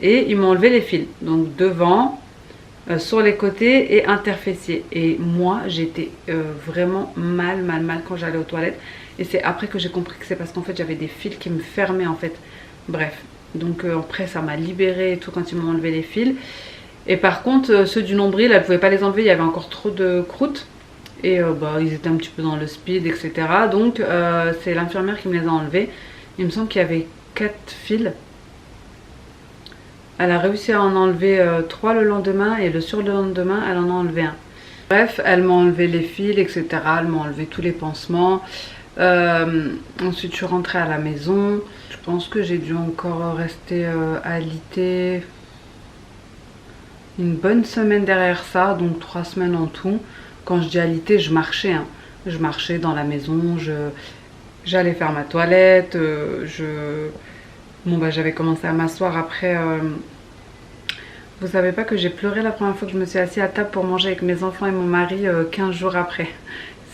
Et ils m'ont enlevé les fils, donc devant, sur les côtés et interfessier. Et moi, j'étais vraiment mal quand j'allais aux toilettes. Et c'est après que j'ai compris que c'est parce qu'en fait, j'avais des fils qui me fermaient en fait. Bref, donc après, ça m'a libérée et tout quand ils m'ont enlevé les fils. Et par contre, ceux du nombril, elle ne pouvait pas les enlever, il y avait encore trop de croûtes. Et ils étaient un petit peu dans le speed, etc. Donc c'est l'infirmière qui me les a enlevés. Il me semble qu'il y avait 4 fils. Elle a réussi à en enlever 3 le lendemain et le surlendemain, elle en a enlevé 1. Bref, elle m'a enlevé les fils, etc. Elle m'a enlevé tous les pansements. Ensuite, je suis rentrée à la maison. Je pense que j'ai dû encore rester alitée une bonne semaine derrière ça, donc 3 semaines en tout. Quand je dis alitée, je marchais. Hein. Je marchais dans la maison, j'allais faire ma toilette, Bon j'avais commencé à m'asseoir après. Vous savez pas que j'ai pleuré la première fois que je me suis assise à table pour manger avec mes enfants et mon mari 15 jours après.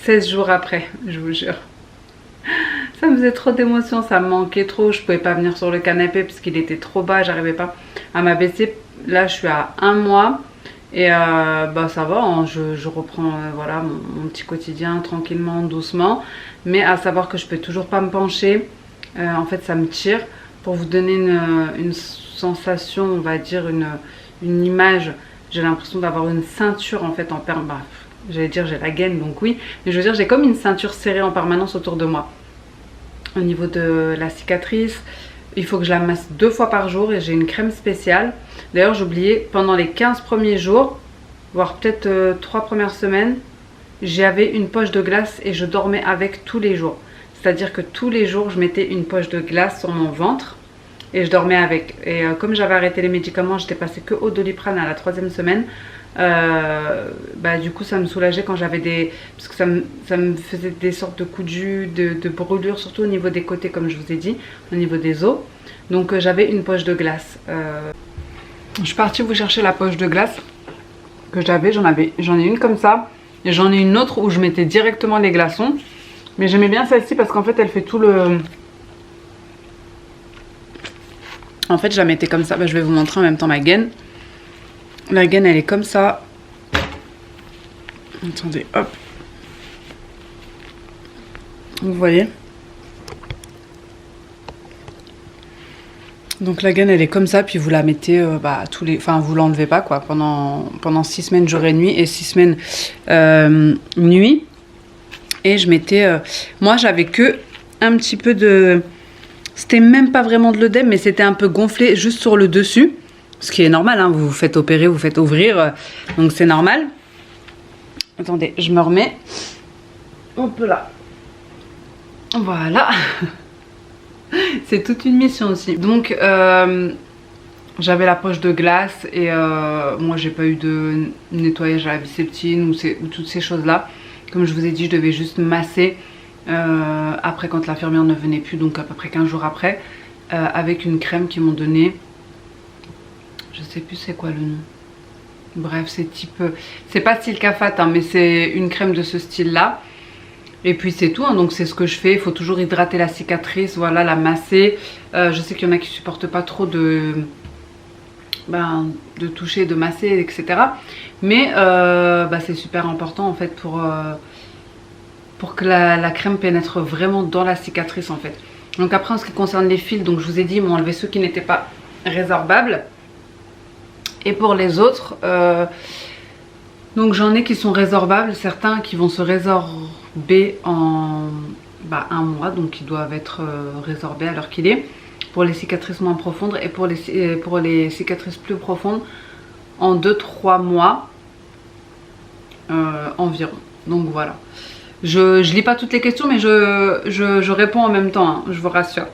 16 jours après, je vous jure. Ça me faisait trop d'émotions, ça me manquait trop. Je pouvais pas venir sur le canapé parce qu'il était trop bas, j'arrivais pas à m'abaisser. Là je suis à 1 mois et ça va, hein, je reprends voilà, mon petit quotidien tranquillement, doucement. Mais à savoir que je peux toujours pas me pencher. En fait ça me tire. Pour vous donner une sensation, on va dire une image, j'ai l'impression d'avoir une ceinture en fait en permanence. J'allais dire j'ai la gaine donc oui, mais je veux dire j'ai comme une ceinture serrée en permanence autour de moi. Au niveau de la cicatrice, il faut que je la masse 2 fois par jour et j'ai une crème spéciale. D'ailleurs j'ai oublié, pendant les 15 premiers jours, voire peut-être 3 premières semaines, j'avais une poche de glace et je dormais avec tous les jours. C'est-à-dire que tous les jours je mettais une poche de glace sur mon ventre et je dormais avec. Et comme j'avais arrêté les médicaments, j'étais passée que au Doliprane à la 3e semaine. Bah, du coup ça me soulageait quand j'avais des... Parce que ça me faisait des sortes de coups de jus, de brûlures, surtout au niveau des côtés comme je vous ai dit, au niveau des os. Donc j'avais une poche de glace. Je suis partie vous chercher la poche de glace que j'en ai une comme ça. Et j'en ai une autre où je mettais directement les glaçons. Mais j'aimais bien celle-ci parce qu'en fait elle fait tout le... En fait je la mettais comme ça. Bah, je vais vous montrer en même temps ma gaine. La gaine elle est comme ça. Attendez, hop. Vous voyez. Donc la gaine elle est comme ça, puis vous la mettez bah, enfin vous l'enlevez pas quoi, pendant 6 semaines jour et nuit et 6 semaines nuit. Et je mettais, moi j'avais que un petit peu de, c'était même pas vraiment de l'œdème, mais c'était un peu gonflé juste sur le dessus. Ce qui est normal, hein, vous vous faites opérer, vous faites ouvrir, donc c'est normal. Attendez, je me remets. Hop là. Voilà. C'est toute une mission aussi. Donc, j'avais la poche de glace et moi, j'ai pas eu de nettoyage à la biceptine ou toutes ces choses-là. Comme je vous ai dit, je devais juste masser après quand l'infirmière ne venait plus, donc à peu près 15 jours après, avec une crème qu'ils m'ont donnée. Je sais plus c'est quoi le nom. Bref, c'est type... C'est pas style Cafat, hein, mais c'est une crème de ce style-là. Et puis c'est tout, hein, donc c'est ce que je fais. Il faut toujours hydrater la cicatrice, voilà, la masser. Je sais qu'il y en a qui supportent pas trop de toucher, de masser, etc. Mais c'est super important en fait pour que la crème pénètre vraiment dans la cicatrice en fait. Donc après en ce qui concerne les fils, donc je vous ai dit, ils m'ont enlevé ceux qui n'étaient pas résorbables. Et pour les autres, donc j'en ai qui sont résorbables, certains qui vont se résorber en 1 mois, donc ils doivent être résorbés à l'heure qu'il est. Pour les cicatrices moins profondes et pour les cicatrices plus profondes en 2-3 mois environ. Donc voilà. Je lis pas toutes les questions mais je réponds en même temps, hein, je vous rassure.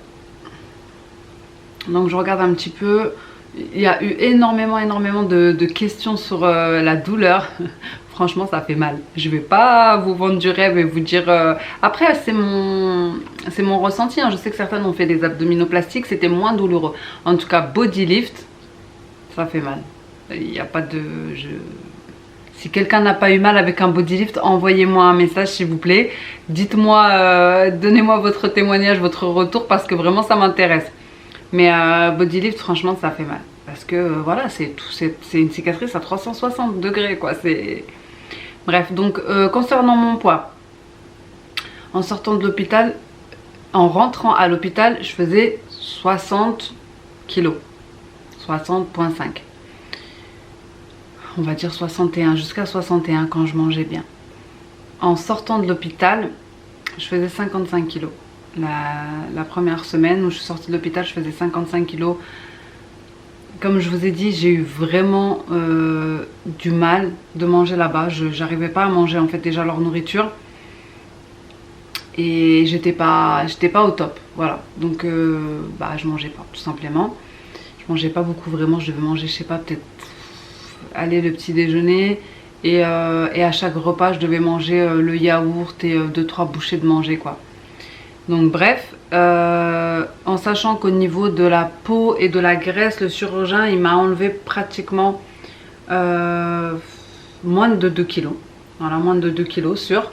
Donc je regarde un petit peu. Il y a eu énormément de questions sur la douleur. Franchement ça fait mal. Je vais pas vous vendre du rêve et vous dire... Après c'est mon ressenti, hein. Je sais que certaines ont fait des abdominoplastiques, c'était moins douloureux. En tout cas body lift, ça fait mal. Il n'y a pas de... Si quelqu'un n'a pas eu mal avec un body lift, envoyez-moi un message s'il vous plaît. Dites-moi, donnez-moi votre témoignage, votre retour parce que vraiment ça m'intéresse. Mais body lift franchement ça fait mal. Parce que voilà, c'est une cicatrice à 360 degrés quoi. Bref, donc concernant mon poids, en sortant de l'hôpital, en rentrant à l'hôpital, je faisais 60 kilos. 60,5. On va dire 61, jusqu'à 61 quand je mangeais bien. En sortant de l'hôpital, je faisais 55 kilos. La première semaine où je suis sortie de l'hôpital, je faisais 55 kilos. Comme je vous ai dit, j'ai eu vraiment du mal de manger là-bas. J'arrivais pas à manger en fait déjà leur nourriture. Et j'étais pas au top. Voilà. Donc je mangeais pas tout simplement. Je mangeais pas beaucoup vraiment. Je devais manger, je sais pas, peut-être aller le petit déjeuner. Et à chaque repas, je devais manger le yaourt et 2-3 bouchées de manger quoi. Donc bref, en sachant qu'au niveau de la peau et de la graisse, le chirurgien il m'a enlevé pratiquement moins de 2 kilos. Voilà, moins de 2 kilos sûr.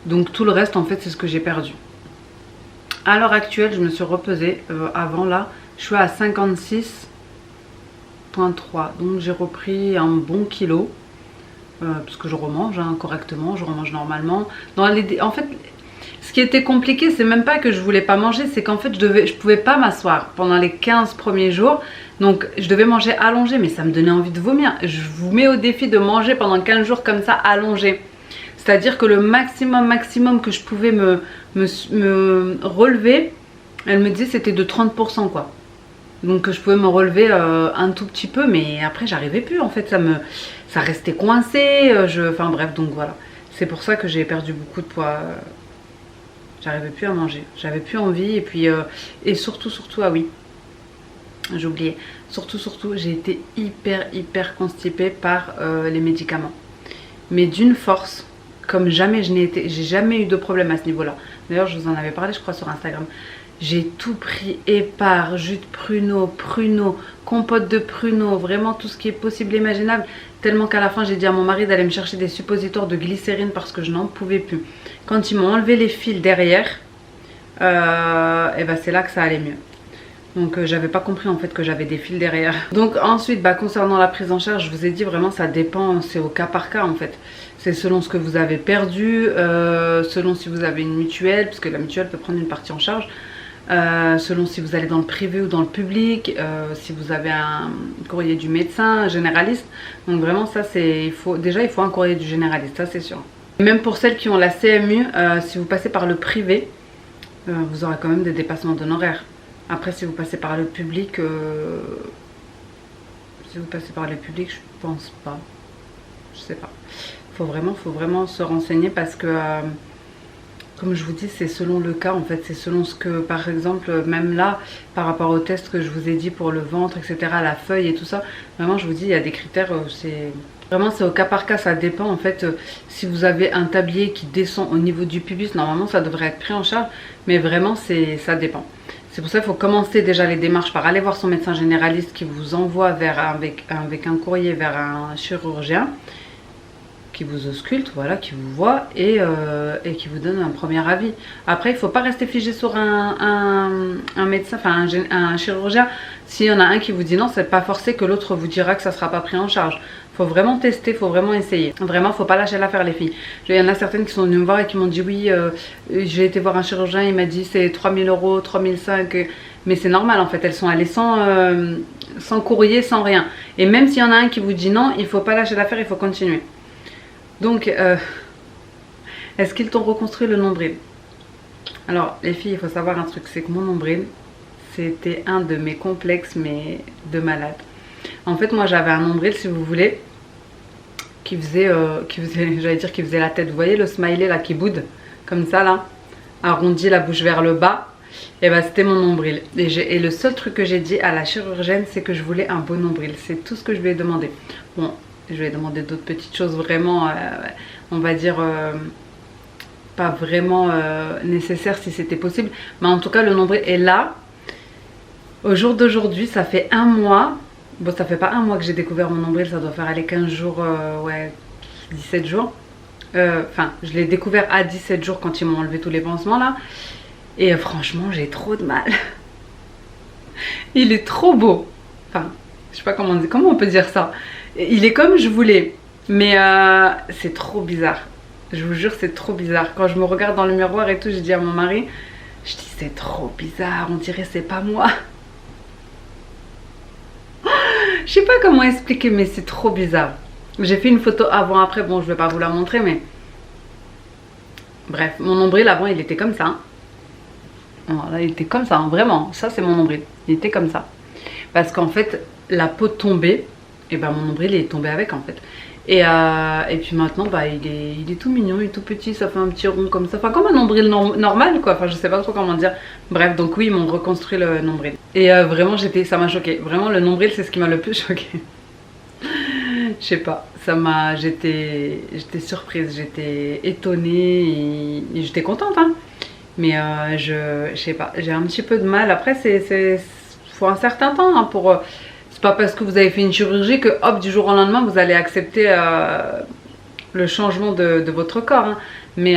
Donc tout le reste en fait c'est ce que j'ai perdu. À l'heure actuelle je me suis repesée, avant là, je suis à 56,3. Donc j'ai repris un bon kilo. Parce que je remange hein, correctement, je remange normalement. En fait... Ce qui était compliqué, c'est même pas que je voulais pas manger, c'est qu'en fait je pouvais pas m'asseoir pendant les 15 premiers jours. Donc je devais manger allongé, mais ça me donnait envie de vomir. Je vous mets au défi de manger pendant 15 jours comme ça allongé. C'est-à-dire que le maximum que je pouvais me relever, elle me disait c'était de 30% quoi. Donc je pouvais me relever un tout petit peu, mais après j'arrivais plus en fait, ça restait coincé, enfin bref, donc voilà. C'est pour ça que j'ai perdu beaucoup de poids. J'arrivais plus à manger, j'avais plus envie et puis et surtout ah oui, j'ai oublié, surtout j'ai été hyper constipée par les médicaments, mais d'une force comme jamais je n'ai été, j'ai jamais eu de problème à ce niveau-là. D'ailleurs je vous en avais parlé je crois sur Instagram. J'ai tout pris, épar, jus de pruneau, compote de pruneau, vraiment tout ce qui est possible et imaginable. Tellement qu'à la fin, j'ai dit à mon mari d'aller me chercher des suppositoires de glycérine parce que je n'en pouvais plus. Quand ils m'ont enlevé les fils derrière, et ben c'est là que ça allait mieux. Donc j'avais pas compris en fait que j'avais des fils derrière. Donc ensuite, concernant la prise en charge, je vous ai dit vraiment ça dépend, c'est au cas par cas en fait. C'est selon ce que vous avez perdu, selon si vous avez une mutuelle, parce que la mutuelle peut prendre une partie en charge. Selon si vous allez dans le privé ou dans le public, si vous avez un courrier du médecin généraliste. Donc vraiment ça c'est, il faut un courrier du généraliste, ça c'est sûr. Et même pour celles qui ont la CMU, si vous passez par le privé, vous aurez quand même des dépassements d'honoraires. Après si vous passez par le public, je pense pas, je sais pas. Faut vraiment se renseigner parce que comme je vous dis, c'est selon le cas en fait, c'est selon ce que, par exemple, même là, par rapport au test que je vous ai dit pour le ventre, etc., la feuille et tout ça, vraiment je vous dis, il y a des critères, c'est au cas par cas, ça dépend en fait, si vous avez un tablier qui descend au niveau du pubis, normalement ça devrait être pris en charge, mais vraiment ça dépend. C'est pour ça qu'il faut commencer déjà les démarches par aller voir son médecin généraliste qui vous envoie avec un courrier vers un chirurgien, qui vous ausculte, voilà, qui vous voit et qui vous donne un premier avis. Après, il ne faut pas rester figé sur un médecin, enfin un chirurgien. S'il y en a un qui vous dit non, c'est pas forcé que l'autre vous dira que ça ne sera pas pris en charge. Il faut vraiment tester, il faut vraiment essayer. Vraiment, il ne faut pas lâcher l'affaire les filles. Il y en a certaines qui sont venues me voir et qui m'ont dit oui, j'ai été voir un chirurgien, il m'a dit c'est 3000 €, 3005 €. Mais c'est normal en fait, elles sont allées sans courrier, sans rien. Et même s'il y en a un qui vous dit non, il ne faut pas lâcher l'affaire, il faut continuer. Donc, est-ce qu'ils t'ont reconstruit le nombril? Alors, les filles, il faut savoir un truc, c'est que mon nombril, c'était un de mes complexes, mais de malade. En fait, moi, j'avais un nombril, si vous voulez, qui faisait la tête. Vous voyez le smiley là qui boude, comme ça là, arrondi la bouche vers le bas. Et ben, c'était mon nombril. Et le seul truc que j'ai dit à la chirurgienne, c'est que je voulais un beau nombril. C'est tout ce que je lui ai demandé. Bon. Je lui ai demandé d'autres petites choses vraiment, on va dire, pas vraiment nécessaires si c'était possible. Mais en tout cas, le nombril est là. Au jour d'aujourd'hui, ça fait un mois. Bon, ça fait pas un mois que j'ai découvert mon nombril. Ça doit faire aller 15 jours, 17 jours. Enfin, je l'ai découvert à 17 jours quand ils m'ont enlevé tous les pansements là. Et franchement, j'ai trop de mal. Il est trop beau. Enfin, je sais pas comment on peut dire ça. Il est comme je voulais, mais c'est trop bizarre. Je vous jure, c'est trop bizarre. Quand je me regarde dans le miroir et tout, je dis à mon mari, je dis c'est trop bizarre, on dirait c'est pas moi. Je sais pas comment expliquer, mais c'est trop bizarre. J'ai fait une photo avant-après, bon je vais pas vous la montrer, mais bref, mon nombril avant il était comme ça. Voilà, il était comme ça, hein, vraiment, ça c'est mon nombril, il était comme ça. Parce qu'en fait, la peau tombait. Et ben mon nombril est tombé avec en fait. Et puis maintenant il est tout mignon, il est tout petit, ça fait un petit rond comme ça. Enfin comme un nombril normal quoi, enfin je sais pas trop comment dire. Bref, donc oui ils m'ont reconstruit le nombril. Et vraiment ça m'a choqué. Vraiment le nombril c'est ce qui m'a le plus choqué. Je sais pas, j'étais surprise, j'étais étonnée et j'étais contente hein. Mais je sais pas, j'ai un petit peu de mal. Après faut un certain temps hein, pour... C'est pas parce que vous avez fait une chirurgie que hop du jour au lendemain vous allez accepter le changement de votre corps hein. Mais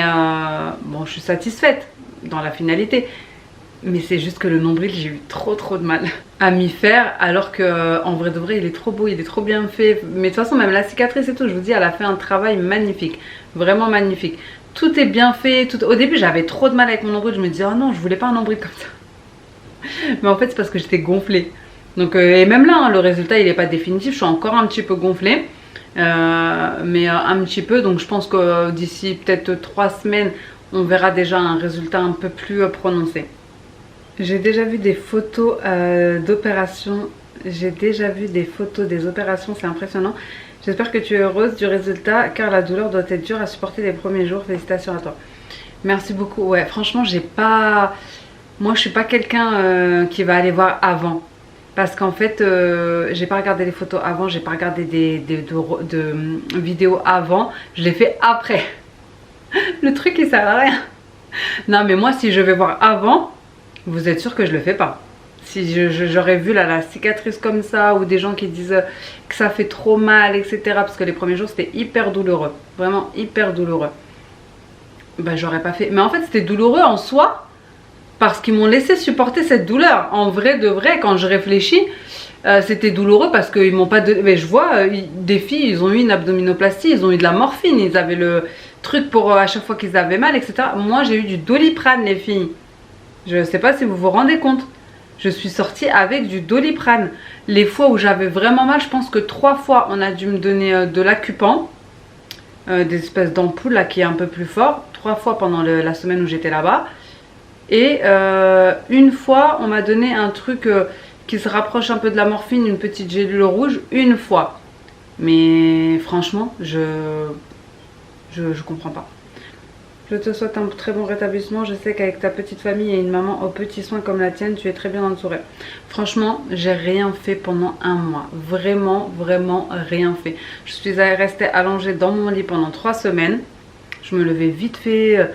bon je suis satisfaite dans la finalité. Mais c'est juste que le nombril j'ai eu trop de mal à m'y faire. Alors que en vrai de vrai il est trop beau, il est trop bien fait. Mais de toute façon même la cicatrice et tout, je vous dis elle a fait un travail magnifique. Vraiment magnifique. tout est bien fait. Au début, j'avais trop de mal avec mon nombril. Je me disais, oh non, je voulais pas un nombril comme ça. Mais en fait, c'est parce que j'étais gonflée. Donc, et même là, hein, le résultat, il n'est pas définitif. Je suis encore un petit peu gonflée. Mais un petit peu. Donc, je pense que d'ici peut-être 3 semaines, on verra déjà un résultat un peu plus prononcé. J'ai déjà vu des photos d'opérations. J'ai déjà vu des photos des opérations. C'est impressionnant. J'espère que tu es heureuse du résultat car la douleur doit être dure à supporter les premiers jours. Félicitations à toi. Merci beaucoup. Ouais, franchement, j'ai pas... Moi, je suis pas quelqu'un qui va aller voir avant. Parce qu'en fait, j'ai pas regardé les photos avant, j'ai pas regardé de vidéos avant. Je l'ai fait après. Le truc, il sert à rien. Non, mais moi, si je vais voir avant, vous êtes sûr que je le fais pas. Si j'aurais vu là, la cicatrice comme ça, ou des gens qui disent que ça fait trop mal, etc. Parce que les premiers jours, c'était hyper douloureux. Vraiment hyper douloureux. Ben, j'aurais pas fait. Mais en fait, c'était douloureux en soi. Parce qu'ils m'ont laissé supporter cette douleur. En vrai de vrai, quand je réfléchis, c'était douloureux parce qu'ils m'ont pas donné... Mais je vois, des filles, ils ont eu une abdominoplastie, ils ont eu de la morphine, ils avaient le truc pour à chaque fois qu'ils avaient mal, etc. Moi, j'ai eu du Doliprane, les filles. Je sais pas si vous vous rendez compte. Je suis sortie avec du Doliprane. Les fois où j'avais vraiment mal, je pense que 3 fois, on a dû me donner de l'Acupan, des espèces d'ampoules là qui est un peu plus fort. 3 fois pendant la semaine où j'étais là-bas. Et une fois, on m'a donné un truc qui se rapproche un peu de la morphine, une petite gélule rouge, une fois. Mais franchement, je comprends pas. Je te souhaite un très bon rétablissement. Je sais qu'avec ta petite famille et une maman aux petits soins comme la tienne, tu es très bien entourée. Franchement, j'ai rien fait pendant 1 mois. Vraiment, vraiment rien fait. Je suis restée allongée dans mon lit pendant 3 semaines. Je me levais vite fait...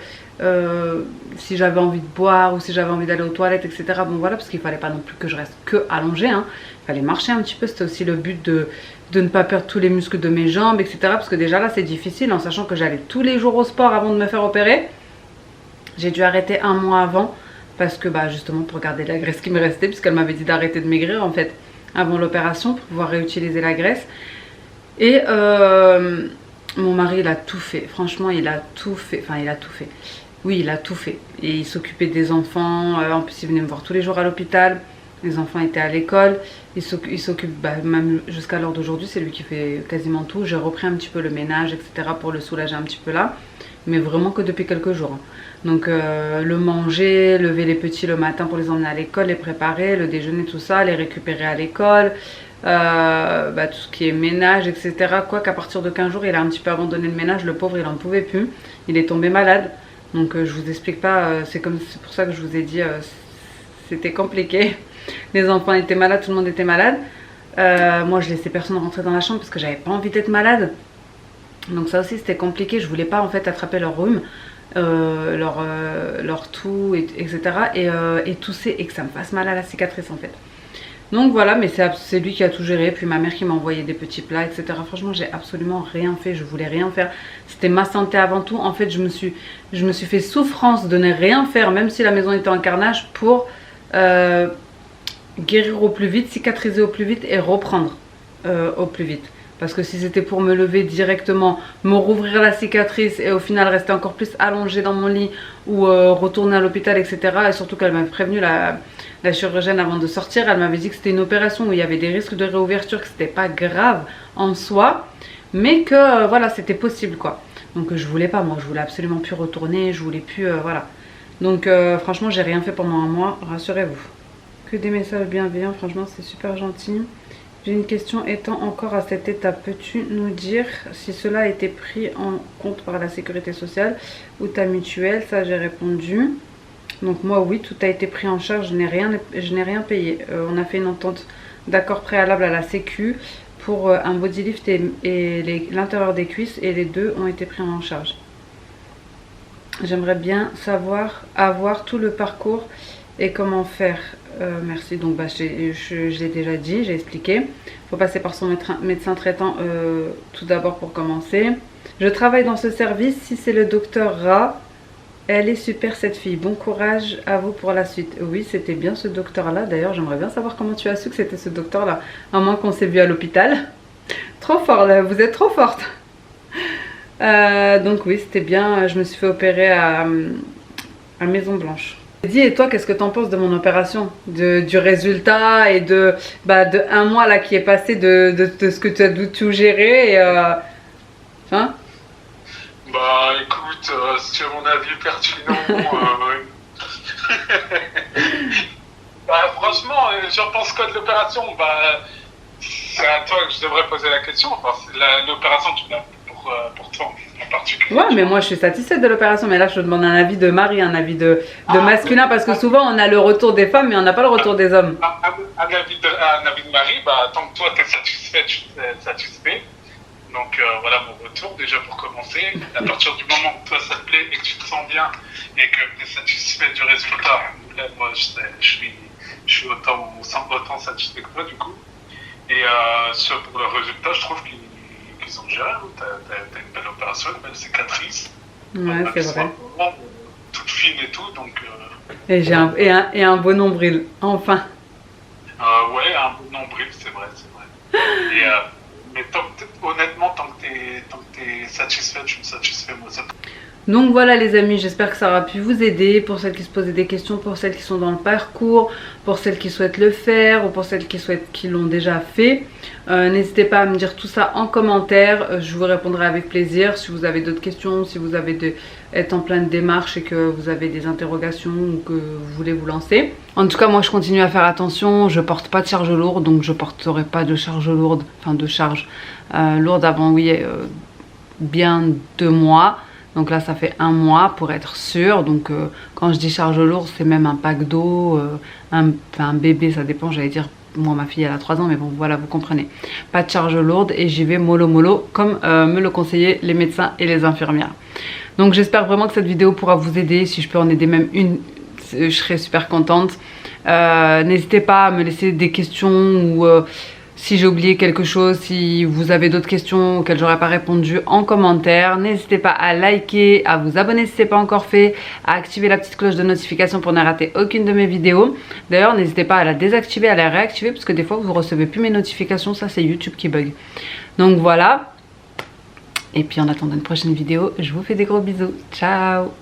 si j'avais envie de boire ou si j'avais envie d'aller aux toilettes, etc. Bon voilà, parce qu'il fallait pas non plus que je reste que allongée, hein. Il fallait marcher un petit peu, c'était aussi le but de ne pas perdre tous les muscles de mes jambes, etc. Parce que déjà là c'est difficile, en sachant que j'allais tous les jours au sport avant de me faire opérer. J'ai dû arrêter 1 mois avant, parce que bah justement pour garder la graisse qui me restait, puisqu'elle m'avait dit d'arrêter de maigrir en fait, avant l'opération, pour pouvoir réutiliser la graisse. Et mon mari il a tout fait, franchement il a tout fait, enfin il a tout fait. Oui, il a tout fait. Et il s'occupait des enfants. En plus, il venait me voir tous les jours à l'hôpital. Les enfants étaient à l'école. Il s'occupe, bah, même jusqu'à l'heure d'aujourd'hui, c'est lui qui fait quasiment tout. J'ai repris un petit peu le ménage, etc. pour le soulager un petit peu là. Mais vraiment que depuis quelques jours. Donc, le manger, lever les petits le matin pour les emmener à l'école, les préparer, le déjeuner, tout ça, les récupérer à l'école. Bah, tout ce qui est ménage, etc. Quoi qu'à partir de 15 jours, il a un petit peu abandonné le ménage. Le pauvre, il n'en pouvait plus. Il est tombé malade. Donc je vous explique pas, c'est pour ça que je vous ai dit c'était compliqué. Les enfants étaient malades, tout le monde était malade. Moi je laissais personne rentrer dans la chambre parce que j'avais pas envie d'être malade. Donc ça aussi c'était compliqué, je voulais pas en fait attraper leur rhume, leur toux, etc. Et tousser et que ça me fasse mal à la cicatrice en fait. Donc voilà, mais c'est lui qui a tout géré. Puis ma mère qui m'a envoyé des petits plats, etc. Franchement, j'ai absolument rien fait. Je voulais rien faire. C'était ma santé avant tout. En fait, je me suis fait souffrance de ne rien faire, même si la maison était en carnage, pour guérir au plus vite, cicatriser au plus vite et reprendre au plus vite. Parce que si c'était pour me lever directement, me rouvrir la cicatrice et au final rester encore plus allongée dans mon lit ou retourner à l'hôpital, etc. Et surtout qu'elle m'avait prévenu, la chirurgienne, avant de sortir, elle m'avait dit que c'était une opération où il y avait des risques de réouverture, que c'était pas grave en soi, mais que voilà, c'était possible quoi. Donc je voulais pas, moi je voulais absolument plus retourner, je voulais plus, voilà. Donc franchement, j'ai rien fait pendant 1 mois, rassurez-vous. Que des messages bienveillants, franchement c'est super gentil. J'ai une question, étant encore à cette étape, peux-tu nous dire si cela a été pris en compte par la sécurité sociale ou ta mutuelle? Ça j'ai répondu. Donc moi oui, tout a été pris en charge, je n'ai rien payé. On a fait une entente d'accord préalable à la sécu pour un body lift et l'intérieur des cuisses, et les deux ont été pris en charge. J'aimerais bien avoir tout le parcours et comment faire. Merci, donc bah, je l'ai déjà dit, j'ai expliqué. Il faut passer par son médecin traitant tout d'abord pour commencer. Je travaille dans ce service, si c'est le docteur Ra, elle est super cette fille. Bon courage à vous pour la suite. Oui, c'était bien ce docteur-là. D'ailleurs, j'aimerais bien savoir comment tu as su que c'était ce docteur-là. À moins qu'on s'est vu à l'hôpital. Trop fort là, vous êtes trop forte. Donc oui, c'était bien. Je me suis fait opérer à Maison Blanche. Dis, et toi, qu'est-ce que t'en penses de mon opération, du résultat et de un mois là qui est passé de ce que tu as dû tout gérer hein? Bah écoute, si tu as mon avis pertinent, bah, franchement, j'en pense quoi de l'opération? Bah, c'est à toi que je devrais poser la question. Enfin, l'opération, tu l'as pour toi en particulier. Ouais, mais moi je suis satisfaite de l'opération. Mais là, je te demande un avis de mari, un avis de masculin, parce que souvent on a le retour des femmes, mais on n'a pas le retour des hommes. Un avis de mari, bah, tant que toi t'es satisfait, tu es satisfait. Donc voilà mon retour déjà pour commencer. À partir du moment où toi ça te plaît et que tu te sens bien et que tu es satisfait du résultat, là moi je suis autant satisfait que toi du coup. Et pour le résultat, je trouve qu'ils ont géré. T'as une belle opération, une belle cicatrice. Ouais, c'est vrai. Toute fine et tout, donc. Et j'ai un beau nombril, enfin. Ouais, un beau nombril, c'est vrai. Et, mais honnêtement, tant que t'es satisfait, tu me satisfais, moi ça. Donc voilà les amis, j'espère que ça aura pu vous aider pour celles qui se posaient des questions, pour celles qui sont dans le parcours, pour celles qui souhaitent le faire ou pour celles qui l'ont déjà fait. N'hésitez pas à me dire tout ça en commentaire, je vous répondrai avec plaisir. Si vous avez d'autres questions, si vous êtes en pleine démarche et que vous avez des interrogations ou que vous voulez vous lancer. En tout cas moi je continue à faire attention, je porte pas de charge lourde, donc je porterai pas de charge lourde, enfin de charge lourde avant bien 2 mois. Donc là ça fait 1 mois pour être sûr. Donc quand je dis charge lourde, c'est même un pack d'eau, un bébé, ça dépend, j'allais dire, moi ma fille elle a 3 ans, mais bon voilà, vous comprenez. Pas de charge lourde et j'y vais mollo comme me le conseillaient les médecins et les infirmières. Donc j'espère vraiment que cette vidéo pourra vous aider. Si je peux en aider même une, je serai super contente. N'hésitez pas à me laisser des questions ou si j'ai oublié quelque chose, si vous avez d'autres questions auxquelles j'aurais pas répondu en commentaire. N'hésitez pas à liker, à vous abonner si ce n'est pas encore fait, à activer la petite cloche de notification pour ne rater aucune de mes vidéos. D'ailleurs, n'hésitez pas à la désactiver, à la réactiver, parce que des fois vous ne recevez plus mes notifications, ça c'est YouTube qui bug. Donc voilà. Et puis en attendant une prochaine vidéo, je vous fais des gros bisous. Ciao!